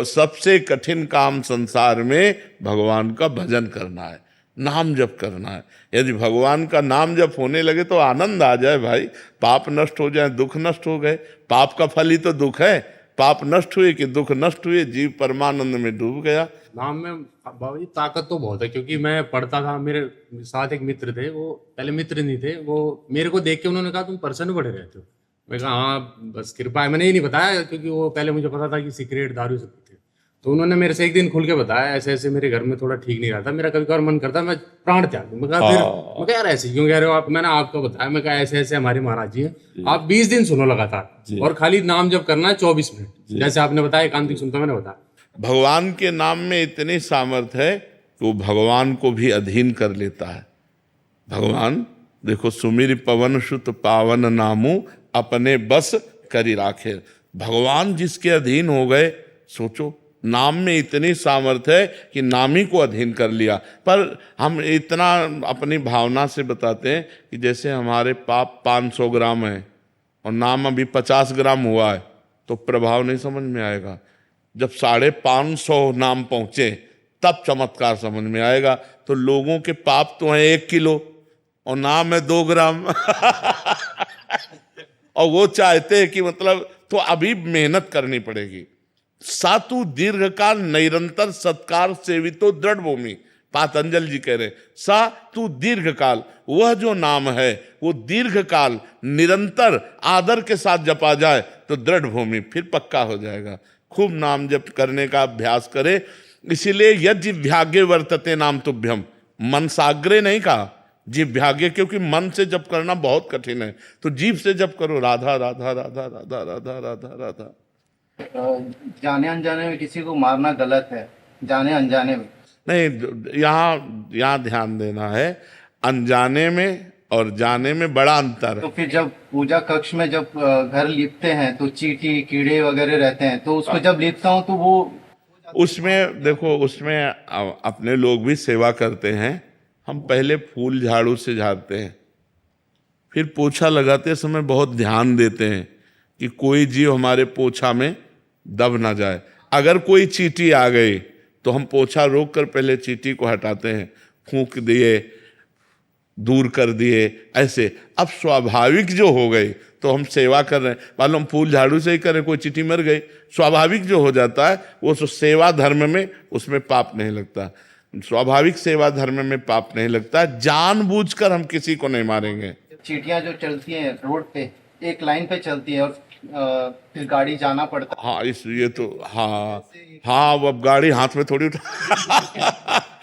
सबसे कठिन काम संसार में भगवान का भजन करना है, नाम जप करना है। यदि भगवान का नाम जप होने लगे तो आनंद आ जाए भाई, पाप नष्ट हो जाए, दुख नष्ट हो गए। पाप का फल ही तो दुख है, पाप नष्ट हुए कि दुख नष्ट हुए, जीव परमानंद में डूब गया। नाम में बाबा जी ताकत तो बहुत है, क्योंकि मैं पढ़ता था, मेरे साथ एक मित्र थे, वो पहले मित्र नहीं थे, वो मेरे को देख के उन्होंने कहा तुम प्रसन्न पड़े रहते हो। मैं कहा हाँ बस कृपा है। मैंने ये नहीं बताया क्योंकि वो पहले मुझे पता था कि सिगरेट दारू सब थे, तो उन्होंने मेरे से एक दिन खुल के बताया ऐसे ऐसे मेरे घर में थोड़ा ठीक नहीं रहा था, मेरा कभी कभार मन करता मैं प्राण त्याग दूं। मैं कहा फिर मैं कहा यार ऐसे क्यों कह रहे हो आप? मैंने आपको बताया, मैं कहा ऐसे ऐसे हमारे महाराज जी हैं, आप 20 दिन सुनो लगातार और खाली नाम जप करना है 24 मिनट, जैसे आपने बताया एकांतिक सुनता मैंने बताया। भगवान के नाम में इतनी सामर्थ्य है कि वो भगवान को भी अधीन कर लेता है। भगवान देखो, सुमिर पवन सुत पावन नामू, अपने बस करी राखे। भगवान जिसके अधीन हो गए, सोचो नाम में इतनी सामर्थ्य है कि नाम ही को अधीन कर लिया। पर हम इतना अपनी भावना से बताते हैं कि जैसे हमारे पाप 500 ग्राम है और नाम अभी 50 ग्राम हुआ है, तो प्रभाव नहीं समझ में आएगा। जब 550 नाम पहुंचे तब चमत्कार समझ में आएगा। तो लोगों के पाप तो हैं 1 किलो और नाम है 2 ग्राम और वो चाहते हैं कि मतलब तो अभी मेहनत करनी पड़ेगी। सातु दीर्घकाल निरंतर सत्कार सेवितो दृढ़ भूमि, पातंजल जी कह रहे सा तू दीर्घकाल, वह जो नाम है वो दीर्घकाल निरंतर आदर के साथ जपा जाए तो दृढ़ भूमि, फिर पक्का हो जाएगा। खूब नाम जप करने का अभ्यास करे। इसीलिए यज्ञ वर्तते नाम तुभ्यम, मन साग्रे नहीं कहा, जिह्वाग्य, क्योंकि मन से जप करना बहुत कठिन है, तो जीभ से जप करो, राधा राधा राधा राधा राधा राधा राधा। जाने अनजाने में किसी को मारना गलत है, जाने अनजाने में नहीं। यहाँ ध्यान देना है, अनजाने में और जाने में बड़ा अंतर है। तो फिर जब पूजा कक्ष में जब घर लिपते हैं तो चींटी कीड़े वगैरह रहते हैं, तो उसको जब लिपता हूँ तो वो उसमें देखो, उसमें अपने लोग भी सेवा करते हैं। हम पहले फूल झाड़ू से झाड़ते हैं, फिर पोछा लगाते समय बहुत ध्यान देते हैं कि कोई जीव हमारे पोछा में दब ना जाए। अगर कोई चींटी आ गई तो हम पोछा रोक कर पहले चींटी को हटाते हैं, फूंक दिए, दूर कर दिए, ऐसे। अब स्वाभाविक जो हो गई तो हम सेवा कर रहे हैं, मालूम फूल झाड़ू से ही करें, कोई चींटी मर गई, स्वाभाविक जो हो जाता है वो सेवा धर्म में, उसमें पाप नहीं लगता। स्वाभाविक सेवा धर्म में पाप नहीं लगता। जानबूझकर हम किसी को नहीं मारेंगे। चींटियां जो चलती हैं रोड पे एक लाइन पे चलती है और फिर गाड़ी जाना पड़ता है। हाँ, ये तो हाँ वो अब गाड़ी हाथ में थोड़ी उठा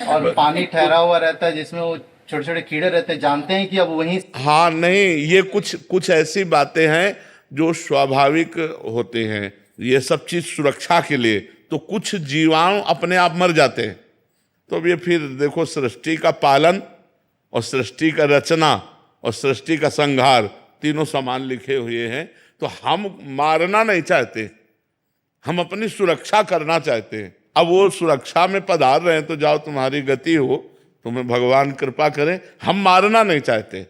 और पानी ठहरा हुआ रहता है जिसमें वो छोटे छोटे कीड़े रहते हैं, जानते हैं कि अब वहीं। हाँ नहीं, ये कुछ ऐसी बातें हैं जो स्वाभाविक होते हैं। ये सब चीज सुरक्षा के लिए, तो कुछ जीवाणु अपने आप मर जाते हैं। तो अब ये फिर देखो, सृष्टि का पालन और सृष्टि का रचना और सृष्टि का संहार तीनों समान लिखे हुए हैं। तो हम मारना नहीं चाहते, हम अपनी सुरक्षा करना चाहते हैं। अब वो सुरक्षा में पधार रहे हैं तो जाओ, तुम्हारी गति हो, तुम्हें भगवान कृपा करें। हम मारना नहीं चाहते।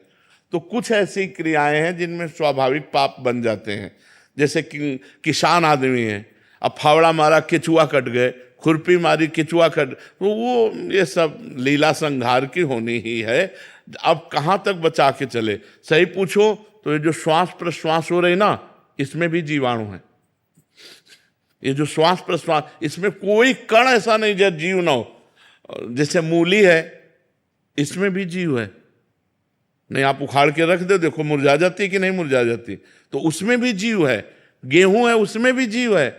तो कुछ ऐसी क्रियाएं हैं जिनमें स्वाभाविक पाप बन जाते हैं। जैसे कि किसान आदमी है, अब फावड़ा मारा, केचुआ कट गए, खुरपी मारी केचुआ कट, तो वो ये सब लीला संहार की होनी ही है। अब कहाँ तक बचा के चले? सही पूछो तो ये जो श्वास प्रश्वास हो रही ना, इसमें भी जीवाणु है। ये जो श्वास प्रश्वास, इसमें कोई कण ऐसा नहीं जो जीव ना हो। जैसे मूली है, इसमें भी जीव है। नहीं, आप उखाड़ के रख दो, देखो मुरझा जाती कि नहीं मुरझा जाती, तो उसमें भी जीव है। गेहूं है, उसमें भी जीव है।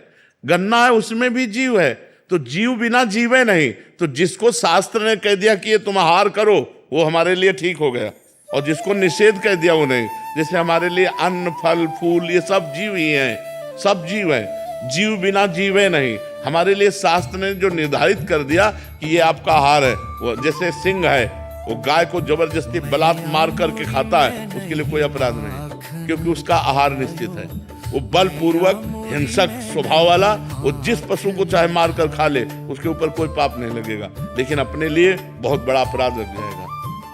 गन्ना है, उसमें भी जीव है। तो जीव बिना जीवे नहीं। तो जिसको शास्त्र ने कह दिया कि ये तुम आहार करो, वो हमारे लिए ठीक हो गया, और जिसको निषेध कह दिया वो नहीं। जैसे हमारे लिए अन्न फल फूल ये सब जीव ही हैं, सब जीव हैं। जीव बिना जीवे नहीं। हमारे लिए शास्त्र ने जो निर्धारित कर दिया कि ये आपका आहार है, वो जैसे सिंह है, वो गाय को जबरदस्ती बलात् मार करके खाता है, उसके लिए कोई अपराध नहीं, क्योंकि उसका आहार निश्चित है। वो बलपूर्वक हिंसक स्वभाव वाला, वो जिस पशु को चाहे मार कर खा ले, उसके ऊपर कोई पाप नहीं लगेगा, लेकिन अपने लिए बहुत बड़ा अपराध लग जाएगा।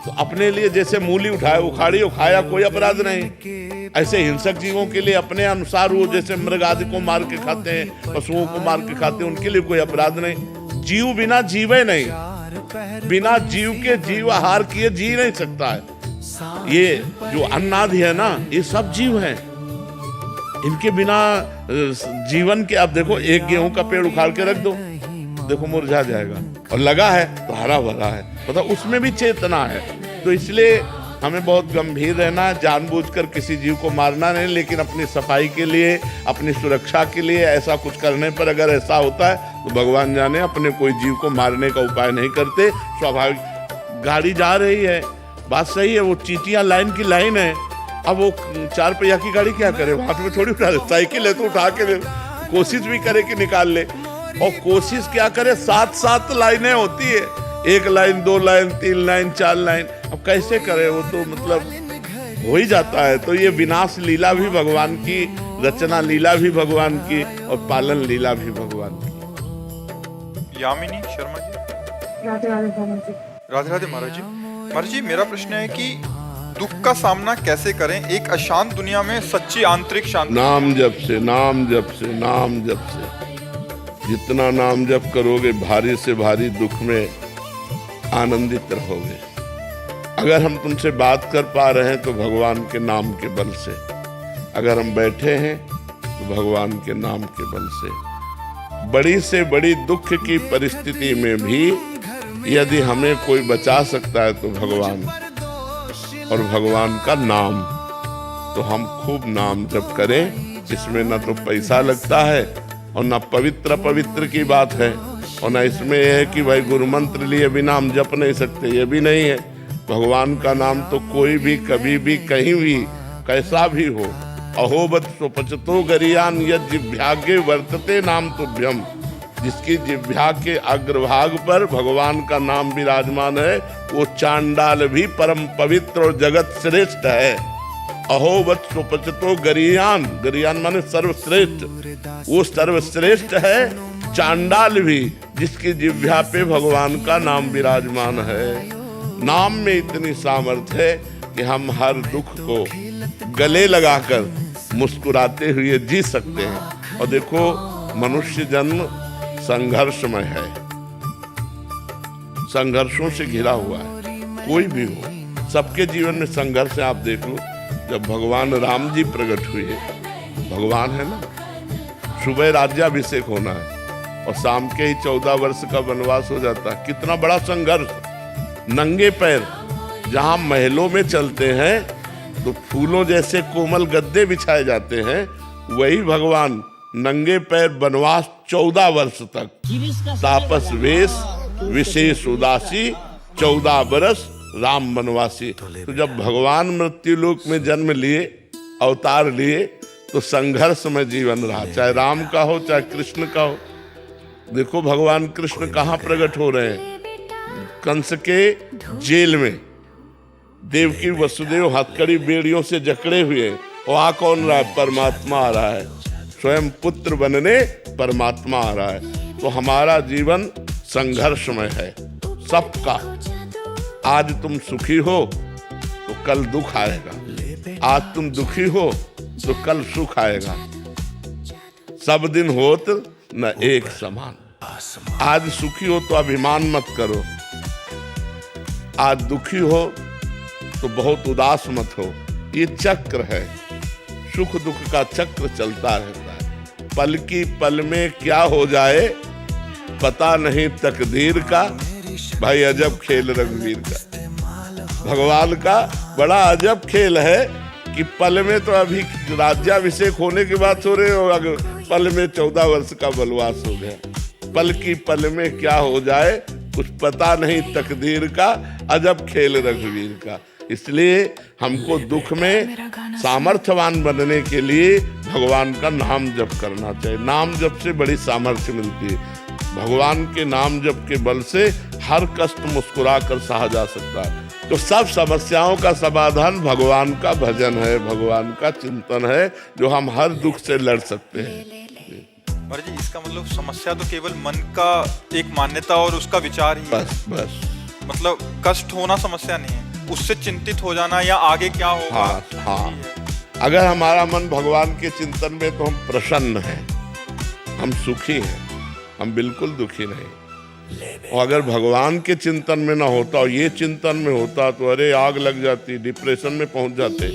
तो अपने लिए जैसे मूली उठाए, उखाड़ी और खाया, कोई अपराध नहीं। ऐसे हिंसक जीवों के लिए अपने अनुसार वो जैसे मृग आदि को मार के खाते हैं, पशुओं को मार के खाते हैं, उनके लिए कोई अपराध नहीं। जीव बिना जीवे नहीं। बिना जीव के जीव आहार किए जी नहीं सकता है। ये जो अन्नादि है ना, ये सब जीव हैं। इनके बिना जीवन के, आप देखो एक गेहूं का पेड़ उखाड़ के रख दो, देखो मुरझा जाएगा, और लगा है तो हरा भरा है, मतलब उसमें भी चेतना है। तो इसलिए हमें बहुत गंभीर रहना है, जानबूझकर किसी जीव को मारना नहीं, लेकिन अपनी सफाई के लिए, अपनी सुरक्षा के लिए ऐसा कुछ करने पर अगर ऐसा होता है तो भगवान जाने, अपने कोई जीव को मारने का उपाय नहीं करते। स्वाभाविक गाड़ी जा रही है, बात सही है, वो चींटियां लाइन की लाइन है। अब वो 4 पहिया की गाड़ी क्या करे, हाथ में थोड़ी उठा ले, साइकिल है तो उठा के कोशिश भी करे कि निकाल ले। और कोशिश क्या करे, 7-7 लाइनें होती है, 1 लाइन 2 लाइन 3 लाइन 4 लाइन, अब कैसे करे? वो तो मतलब हो ही जाता है। तो ये विनाश लीला भी भगवान की, रचना लीला भी भगवान की, और पालन लीला भी भगवान की। यामिनी शर्मा जी। राधे राधे भगवान जी। राधे राधे महाराज जी। महाराज जी, मेरा प्रश्न है कि दुख का सामना कैसे करें एक अशांत दुनिया में सच्ची आंतरिक शांति? नाम जप से, नाम जप से, नाम जप से। जितना नाम जप करोगे, भारी से भारी दुख में आनंदित रहोगे। अगर हम तुमसे बात कर पा रहे हैं तो भगवान के नाम के बल से, अगर हम बैठे हैं तो भगवान के नाम के बल से। बड़ी से बड़ी दुख की परिस्थिति में भी यदि हमें कोई बचा सकता है तो भगवान, और भगवान का नाम। तो हम खूब नाम जप करें। इसमें न तो पैसा लगता है, और न पवित्र की बात है, और न इसमें यह है कि भाई गुरु मंत्र लिए बिना हम जप नहीं सकते, ये भी नहीं है। भगवान का नाम तो कोई भी, कभी भी, कहीं भी, कैसा भी हो। अहोबत स्वपचतो गरियान यद जिह्वाग्रे वर्तते नाम तुभ्यम। जिसकी जिह्वा के अग्रभाग पर भगवान का नाम विराजमान है, वो चांडाल भी परम पवित्र और जगत श्रेष्ठ है। अहोबत स्वपचतो गरियान, गरियान माने सर्वश्रेष्ठ, वो सर्वश्रेष्ठ है। चांडाल भी, जिसकी जिह्वा पे भगवान का नाम विराजमान है। नाम में इतनी सामर्थ्य है कि हम हर दुख को गले लगाकर मुस्कुराते हुए जी सकते हैं। और देखो, मनुष्य जन्म संघर्षमय है, संघर्षों से घिरा हुआ है। कोई भी हो, सबके जीवन में संघर्ष है। आप देख लो, जब भगवान राम जी प्रकट हुए, भगवान है ना, सुबह राज्याभिषेक होना है और शाम के ही 14 वर्ष का वनवास हो जाता है। कितना बड़ा संघर्ष। नंगे पैर जहां महलों में चलते हैं तो फूलों जैसे कोमल गद्दे बिछाए जाते हैं, वही भगवान नंगे पैर वनवास 14 वर्ष तक, तापस वेश विशेष उदासी 14 वर्ष राम वनवासी। तो जब भगवान मृत्युलोक में जन्म लिए, अवतार लिए, तो संघर्ष में जीवन रहा, चाहे राम का हो चाहे कृष्ण का हो। देखो भगवान कृष्ण कहाँ प्रकट हो रहे हैं, कंस के जेल में। देवकी वसुदेव हथकड़ी बेड़ियों से जकड़े हुए, और आ कौन रहा है? परमात्मा आ रहा है, स्वयं पुत्र बनने परमात्मा आ रहा है। तो हमारा जीवन संघर्षमय है सबका। आज तुम सुखी हो तो कल दुख आएगा, आज तुम दुखी हो तो कल सुख आएगा। सब दिन होत न एक समान। आज सुखी हो तो अभिमान मत करो, आज दुखी हो तो बहुत उदास मत हो। ये चक्र है, सुख दुख का चक्र चलता रहता है। पल की पल में क्या हो जाए पता नहीं तकदीर का। भाई अजब खेल रघुवीर का, भगवान का बड़ा अजब खेल है कि पल में तो अभी राज्याभिषेक होने की बात हो रही हो, पल में 14 वर्ष का वनवास हो गया। पल की पल में क्या हो जाए कुछ पता नहीं तकदीर का, अजब खेल रघुवीर का। इसलिए हमको दुख में सामर्थ्यवान बनने के लिए भगवान का नाम जप करना चाहिए। नाम जप से बड़ी सामर्थ्य मिलती है। भगवान के नाम जप के बल से हर कष्ट मुस्कुरा कर सहा जा सकता है। तो सब समस्याओं का समाधान भगवान का भजन है, भगवान का चिंतन है, जो हम हर दुख से लड़ सकते हैं। महाराज जी, इसका मतलब समस्या तो केवल मन का एक मान्यता और उसका विचार ही है। बस मतलब कष्ट होना समस्या नहीं है, उससे चिंतित हो जाना या आगे क्या होगा। हाँ। अगर हमारा मन भगवान के चिंतन में तो हम प्रसन्न हैं, हम सुखी हैं, हम बिल्कुल दुखी नहीं। और अगर भगवान के चिंतन में ना होता और ये चिंतन में होता तो अरे आग लग जाती, डिप्रेशन में पहुंच जाते।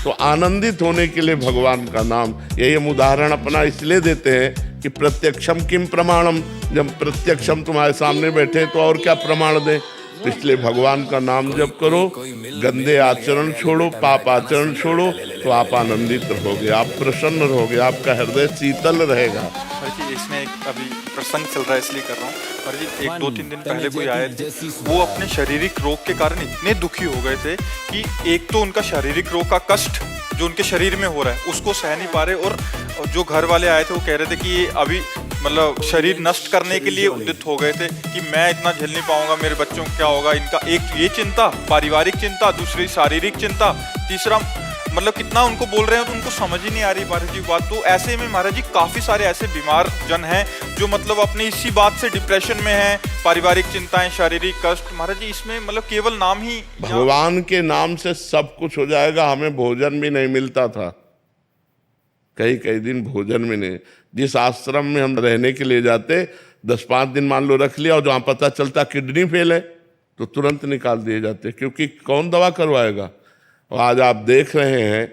तो आनंदित होने के लिए भगवान का नाम, यही हम उदाहरण अपना इसलिए देते हैं कि प्रत्यक्षम किम प्रमाणम। जब प्रत्यक्षम तुम्हारे सामने बैठे तो और क्या प्रमाण दें। इसलिए भगवान का नाम जप करो, गंदे आचरण छोड़ो, पाप आचरण छोड़ो, तो आप आनंदित रहोगे, आप प्रसन्न रहोगे, आपका हृदय शीतल रहेगा। इसमें एक अभी प्रसंग चल रहा है इसलिए कर रहा हूँ। और जी 1-2-3 दिन पहले कोई आए थे, वो अपने शारीरिक रोग के कारण इतने दुखी हो गए थे कि एक तो उनका शारीरिक रोग का कष्ट जो उनके शरीर में हो रहा है उसको सह नहीं पा रहे, और जो घर वाले आए थे वो कह रहे थे कि ये अभी मतलब शरीर नष्ट करने के लिए उद्यत हो गए थे कि मैं इतना झेल नहीं पाऊंगा, मेरे बच्चों को क्या होगा। इनका एक ये चिंता, पारिवारिक चिंता, दूसरी शारीरिक चिंता, तीसरा मतलब कितना उनको बोल रहे हैं तो उनको समझ ही नहीं आ रही महाराज जी बात। तो ऐसे में महाराज जी काफी सारे ऐसे बीमार जन हैं जो मतलब अपनी इसी बात से डिप्रेशन में हैं, पारिवारिक चिंताएं, शारीरिक कष्ट। महाराज जी इसमें मतलब केवल नाम ही, भगवान के नाम से सब कुछ हो जाएगा। हमें भोजन भी नहीं मिलता था, कई दिन भोजन भी नहीं। जिस आश्रम में हम रहने के लिए जाते 10-5 दिन मान लो रख लिया, और जहाँ पता चलता किडनी फेल है तो तुरंत निकाल दिए जाते, क्योंकि कौन दवा करवाएगा। और आज आप देख रहे हैं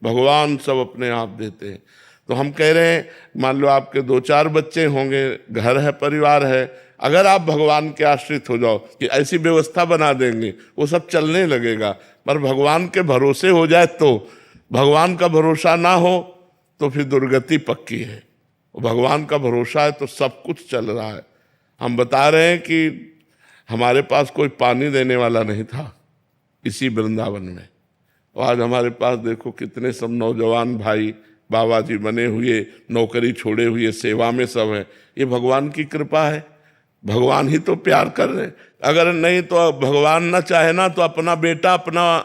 भगवान सब अपने आप देते हैं। तो हम कह रहे हैं मान लो आपके 2-4 बच्चे होंगे, घर है, परिवार है, अगर आप भगवान के आश्रित हो जाओ कि ऐसी व्यवस्था बना देंगे वो सब चलने लगेगा। पर भगवान के भरोसे हो जाए तो, भगवान का भरोसा ना हो तो फिर दुर्गति पक्की है। भगवान का भरोसा है तो सब कुछ चल रहा है। हम बता रहे हैं कि हमारे पास कोई पानी देने वाला नहीं था इसी वृंदावन में, और आज हमारे पास देखो कितने सब नौजवान भाई बाबा जी बने हुए, नौकरी छोड़े हुए सेवा में सब हैं। ये भगवान की कृपा है, भगवान ही तो प्यार कर रहे हैं। अगर नहीं तो भगवान ना चाहे ना तो अपना बेटा अपना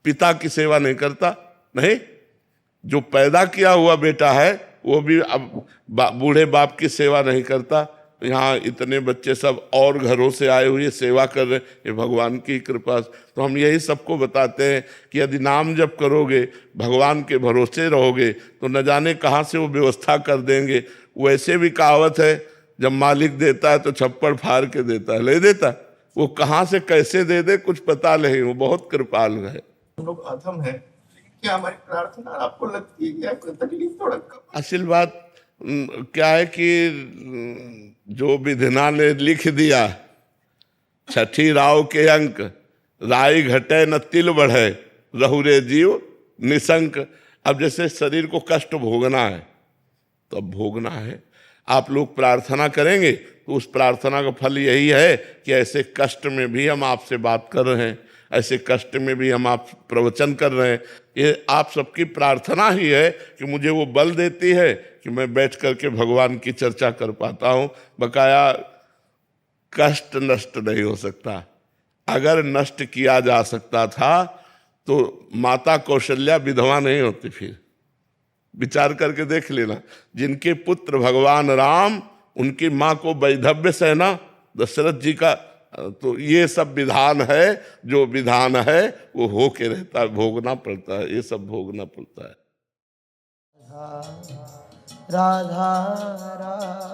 पिता की सेवा नहीं करता। नहीं, जो पैदा किया हुआ बेटा है वो भी अब बूढ़े बाप की सेवा नहीं करता। यहाँ इतने बच्चे सब और घरों से आए हुए सेवा कर रहे हैं, ये भगवान की कृपा। तो हम यही सबको बताते हैं कि यदि नाम जप करोगे, भगवान के भरोसे रहोगे, तो न जाने कहाँ से वो व्यवस्था कर देंगे। वैसे भी कहावत है, जब मालिक देता है तो छप्पड़ फाड़ के देता है, ले देता, वो कहाँ से कैसे दे दे कुछ पता नहीं, वो बहुत कृपालु है। हम लोग अधम है, क्या हमारी प्रार्थना आपको लगती है क्या कोई तकलीफ थोड़ा कम? असल बात क्या है कि जो विधिना ने लिख दिया, छठी राव के अंक, राई घटे न तिल बढ़े, रहु रे जीव निशंक। अब जैसे शरीर को कष्ट भोगना है तो अब भोगना है। आप लोग प्रार्थना करेंगे तो उस प्रार्थना का फल यही है कि ऐसे कष्ट में भी हम आपसे बात कर रहे हैं, ऐसे कष्ट में भी हम आप प्रवचन कर रहे हैं। ये आप सबकी प्रार्थना ही है कि मुझे वो बल देती है कि मैं बैठ करके भगवान की चर्चा कर पाता हूँ। बकाया कष्ट नष्ट नहीं हो सकता। अगर नष्ट किया जा सकता था तो माता कौशल्या विधवा नहीं होती। फिर विचार करके देख लेना, जिनके पुत्र भगवान राम, उनकी माँ को वैधव्य सेना दशरथ जी का, तो ये सब विधान है, जो विधान है वो हो के रहता है, भोगना पड़ता है, ये सब भोगना पड़ता है। राधा राधा